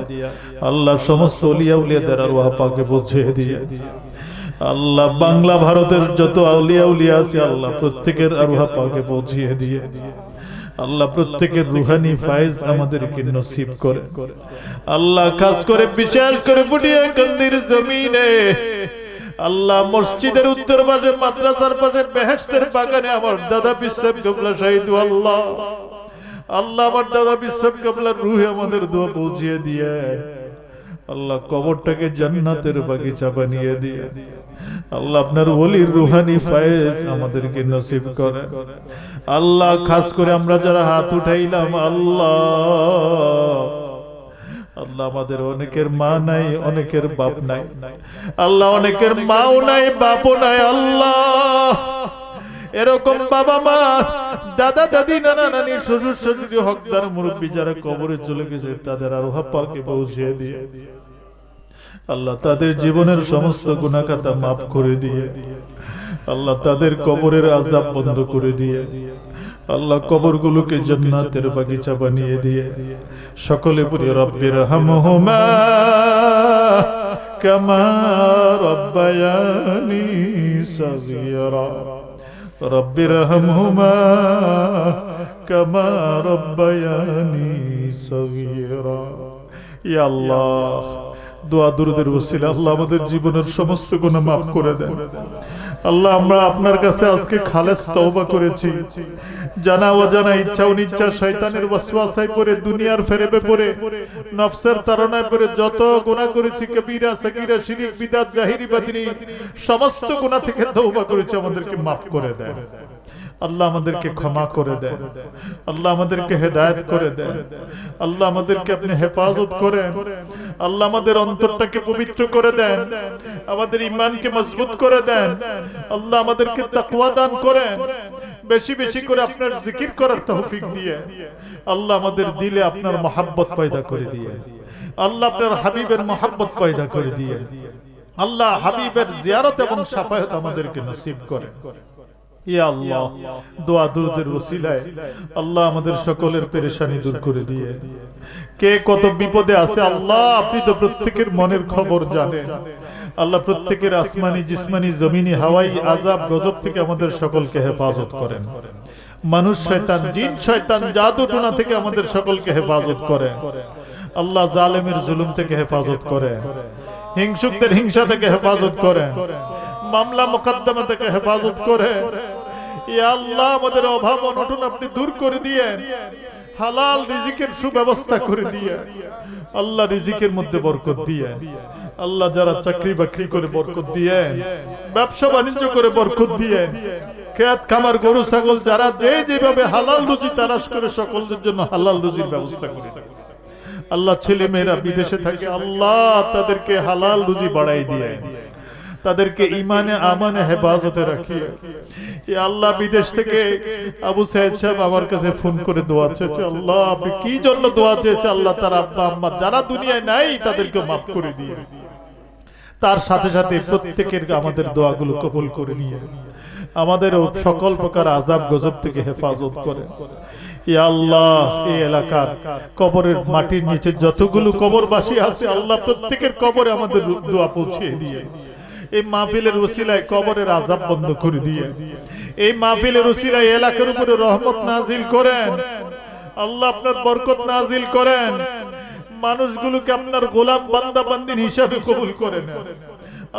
अल्लाह समस्त औलिया उलियाদের আরওয়াহ পাকে পৌঁছে দিয়া আল্লাহ বাংলা ভারতের যত আউলিয়া উলিয়া আছে আল্লাহ প্রত্যেকের আরওয়াহ পাকে পৌঁছিয়ে দিয়ে আল্লাহ প্রত্যেকের রুহানি ফায়েজ আমাদেরকে নসিব করে। আল্লাহ খাস করে বিশেষ করে বুটিয়া কান্দির জমিনে আল্লাহ মসজিদের উত্তর পাশে মাদ্রাসার পাশে বেহেশতের বাগানে আমার দাদা বিশ্বব কবলা শহীদ আল্লাহ আল্লাহ আমার দাদা বিশ্বব কবলার রুহে আমাদের দোয়া পৌঁছিয়ে দিয়ে আল্লাহ কবরটাকে জান্নাতের বাগিচা বানিয়ে দিয়ে আল্লাহ আপনার ওলির রুহানি ফায়েজ আমাদেরকে নসিব করে। আল্লাহ খাস করে আমরা যারা হাত উঠাইলাম আল্লাহ আল্লাহ আমাদের অনেকের মা নাই, অনেকের বাপ নাই, আল্লাহ অনেকের মাও নাই, বাপও নাই, আল্লাহ এরকম বাবা মা দাদা দাদি নানা নানি শ্বশুর শাশুড়ি হকদার মুরব্বী যারা কবরে চলে গেছে তাদের আরওয়াহ পাকে পৌঁছে দিয়ে আল্লাহ তাদের জীবনের সমস্ত গুনাহ খাতা মাফ করে দিয়ে আল্লাহ তাদের কবরের আযাব বন্ধ করে দিয়ে আল্লাহ কবরগুলোকে জান্নাতের বাগিচা বানিয়ে দিয়ে সকলে পড়ি রব্বির হামহুমা কামা রব্বায়ানি সাগীরা রব্বির হামহুমা কামা রব্বায়ানি সাগীরা। ইয়া আল্লাহ দোয়া দুরুদের ওসিলা আল্লাহ আমাদের জীবনের সমস্ত গুনাহ মাফ করে দেন। আল্লাহ আমরা আপনার কাছে আজকে খালেস তওবা করেছি, জানা অজানা ইচ্ছা অনিচ্ছা শয়তানের ওয়াসওয়াসায় পড়ে দুনিয়ার ফেরেবে পড়ে নফসের তাড়নায় পড়ে যত গুনাহ করেছি কবিরা সগীরা শিরক বিদআত জাহিরি বাতিনি সমস্ত গুনাহ থেকে তওবা করেছি, আমাদেরকে মাফ করে দেন। আল্লাহ আমাদেরকে ক্ষমা করে দেন, আল্লাহ আমাদেরকে হেদায়েত করে দেন, আল্লাহ আমাদেরকে আপনি হেফাজত করেন, আল্লাহ আমাদের অন্তরটাকে পবিত্র করে দেন, আমাদের ঈমানকে মজবুত করে দেন, আল্লাহ আমাদেরকে তাকওয়া দান করেন, বেশি বেশি করে আপনার জিকির করার তৌফিক দিয়ে আল্লাহ আমাদের দিলে আপনার মহব্বত পয়দা করে দিয়ে আল্লাহ আপনার হাবিবের মহব্বত পয়দা করে দিয়ে আল্লাহ হাবিবের জিয়ারত এবং শাফায়াত আমাদেরকে নসিব করেন। ইয়া আল্লাহ দোয়া দুরুদের ওসিলায় আল্লাহ আমাদের সকলের পেরেশানি দূর করে দিয়ে কে কত বিপদে আছে আল্লাহ আপনি তো প্রত্যেকের মনের খবর জানেন। আল্লাহ প্রত্যেকের আসমানি জিসমানি জমিনি হাওয়াই আযাব গজব থেকে আমাদের সকলকে হেফাজত করেন। মানুষ শয়তান জিন শয়তান জাদু টোনা থেকে আমাদের সকলকে হেফাজত করেন। আল্লাহ জালেমের জুলুম থেকে হেফাজত করেন, হিংসুকদের হিংসা থেকে হেফাজত করেন, মামলা মোকদ্দমা থেকে হেফাজত করে। ইয়া আল্লাহ আমাদের অভাব অনটন আপনি দূর করে দিয়েন, হালাল রিজিকের সুব্যবস্থা করে দিয়েন, আল্লাহ রিজিকের মধ্যে বরকত দিয়েন। আল্লাহ যারা চাকরি বাকরি করে বরকত দিয়েন, ব্যবসা বাণিজ্য করে বরকত দিয়েন, খেত খামার গরু ছাগল যারা যে যেভাবে হালাল রুজি তালাশ করে সকলের জন্য হালাল রুজির ব্যবস্থা করে দেন। আল্লাহ ছেলে মেয়েরা বিদেশে থাকে আল্লাহ তাদেরকে হালাল রুজি বাড়াই দিয়ে তাদেরকে ইমানে আমানে হেফাজতে রাখিয়ে। ইয়া আল্লাহ বিদেশ থেকে আবু সাইদ সাহেব আমার কাছে ফোন করে দোয়া চেয়েছে, আল্লাহ আপনি কি জন্য দোয়া চেয়েছে আল্লাহ তার আব্বা আম্মা যারা দুনিয়ায় নাই তাদেরকে মাফ করে দিয়ে তার সাথে সাথে প্রত্যেকের আমাদের দোয়াগুলো কবুল করে নিয়ে আমাদের সকল প্রকার আযাব গজব থেকে হেফাজত করে। ইয়া আল্লাহ এই এলাকার কবরের মাটির নিচে যতগুলো কবরবাসী আছে আল্লাহ প্রত্যেকের কবরে আমাদের দোয়া পৌঁছিয়ে দিয়ে এই মাহফিলের ওসিলায় কবরের আযাব বন্ধ করে দিয়ে এই মাহফিলের ওসিলায় এলাকার উপরে রহমত নাজিল করেন। আল্লাহ আপনার বরকত নাজিল করেন, মানুষগুলোকে আপনার গোলাম বান্দা বান্দিন হিসাবে কবুল করেন।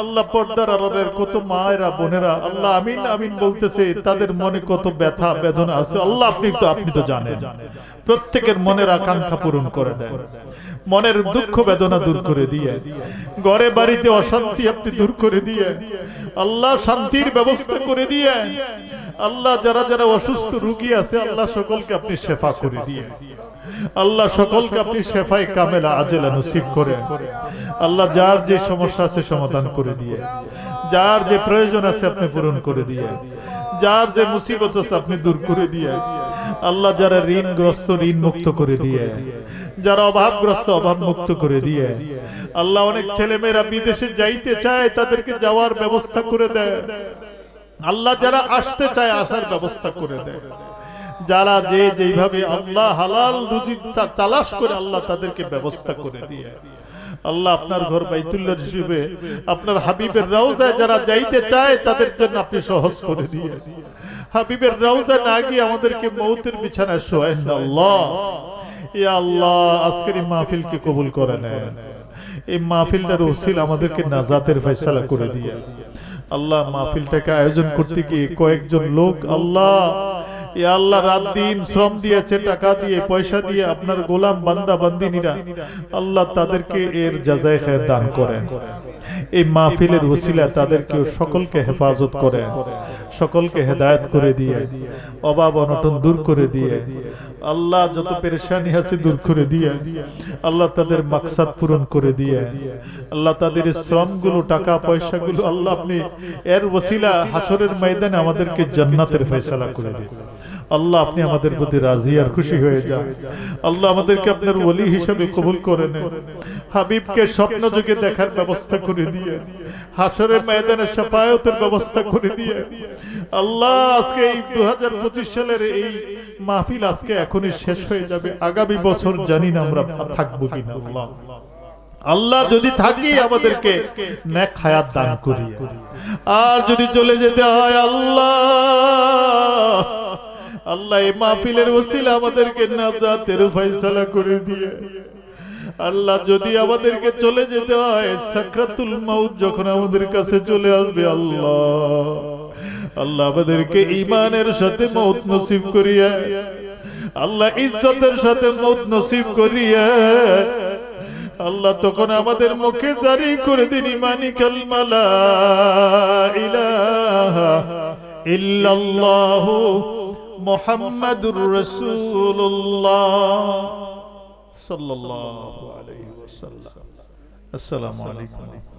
আল্লাহ পর্দার আড়ালের কত মায়েরা বোনেরা আল্লাহ আমিন আমিন বলতেছে, তাদের মনে কত ব্যথা বেদনা আছে আল্লাহ আপনি তো জানেন। প্রত্যেকের মনের আকাঙ্ক্ষা পূরণ করে দেন, মনের দুঃখ বেদনা দূর করে দিয়ে, ঘরে বাড়িতে অশান্তি আপনি দূর করে দিয়ে আল্লাহ শান্তির ব্যবস্থা করে দিয়ে, আল্লাহ যারা যারা অসুস্থ রোগী আছে আল্লাহ সকলকে আপনি শেফা করে দিয়ে, আল্লাহ সকলকে আপনি শেফায়ে কামেলা আজেলা নসিব করেন। আল্লাহ যার যে সমস্যা আছে সমাধান করে দিয়ে, যার যে প্রয়োজন আছে আপনি পূরণ করে দিয়ে, যার যে মুসিবত আছে আপনি দূর করে দিয়ে, আল্লাহ যারা ঋণগ্রস্ত ঋণ মুক্ত করে দিয়ে, যারা অভাবগ্রস্ত অভাব মুক্ত করে দিয়ে, আল্লাহ অনেক ছেলেমেয়েরা বিদেশে যাইতে চায় তাদেরকে যাওয়ার ব্যবস্থা করে দেয়, আল্লাহ যারা আসতে চায় আসার ব্যবস্থা করে দেয়, যারা যে যেভাবে আল্লাহ হালাল রুজি তালাশ করে আল্লাহ তাদেরকে ব্যবস্থা করে দিয়ে, আল্লাহ আপনার ঘর বাইতুল্লাহ হিসেবে আপনার হাবিবের রওজায় যারা যাইতে চায় তাদের জন্য আপনি সহজ করে দিয়ে, হাবিবের রওজায় না গিয়ে আমাদেরকে মৌতের বিছানায় শোয়ায়েন না আল্লাহ। ইয়া আল্লাহ আজকের এই মাহফিলকে কবুল করে নেন, এই মাহফিলটার ওসিলা আমাদেরকে নাজাতের ফয়সালা করে দিয়ে। আল্লাহ মাহফিলটাকে আয়োজন করতে গিয়ে কয়েকজন লোক আল্লাহ ইয়া আল্লাহ রাত দিন শ্রম দিয়েছে, টাকা দিয়ে পয়সা দিয়ে আপনার গোলাম বান্দা বান্দিনীরা আল্লাহ তাদেরকে এর জাযায়ে খায়র দান করেন। এই মাহফিলের ওসিলা তাদেরকে সকলকে হেফাজত করেন, সকলকে হেদায়েত করে দিয়ে, অভাব অনটন দূর করে দিয়ে, আল্লাহ যত পেরেশানি আছে দূর করে দিয়ে, আল্লাহ তাদের মাকসাদ পূরণ করে দিয়ে, আল্লাহ তাদের শ্রমগুলো টাকা পয়সাগুলো আল্লাহ আপনি এর ওসিলা হাসরের ময়দানে আমাদেরকে জান্নাতের ফয়সালা করে দিন। আল্লাহ আপনি আমাদের প্রতি রাজি আর খুশি হয়ে যান। আল্লাহ আমাদেরকে আপনার ওলি হিসেবে কবুল করে নেন, হাবিবকে স্বপ্ন যুগে দেখার ব্যবস্থা করে দিয়ে, হাসরের ময়দানে শাফায়াতের ব্যবস্থা করে দিয়ে। আল্লাহ আজকে এই 2025 সালের এই মাহফিল আজকে এখনই শেষ হয়ে যাবে, আগামী বছর জানি না আমরা থাকবো কিনা। আল্লাহ আল্লাহ যদি থাকি আমাদেরকে নেক হায়াত দান করিয়ে, আর যদি চলে যেতে হয় আল্লাহ আল্লাহ এই মাহফিলের ওসিলা আমাদেরকে নাজাতের ফয়সালা করে দিয়ে। আল্লাহ যদি আমাদেরকে চলে যেতে হয় সাকরাতুল মাউত যখন আমাদের কাছে চলে আসবে আল্লাহ আল্লাহ আমাদেরকে ঈমানের সাথে মউত নসিব করিয়া, আল্লাহ ইজ্জতের সাথে মউত নসিব করিয়া, আল্লাহ তখন আমাদের মুখে জারি করে দিন ঈমানি কালিমা লা ইলাহা ইল্লাল্লাহু মুহাম্মাদুর রাসূলুল্লাহ সাল্লাল্লাহু আলাইহি ওয়াসাল্লাম। আসসালামু আলাইকুম।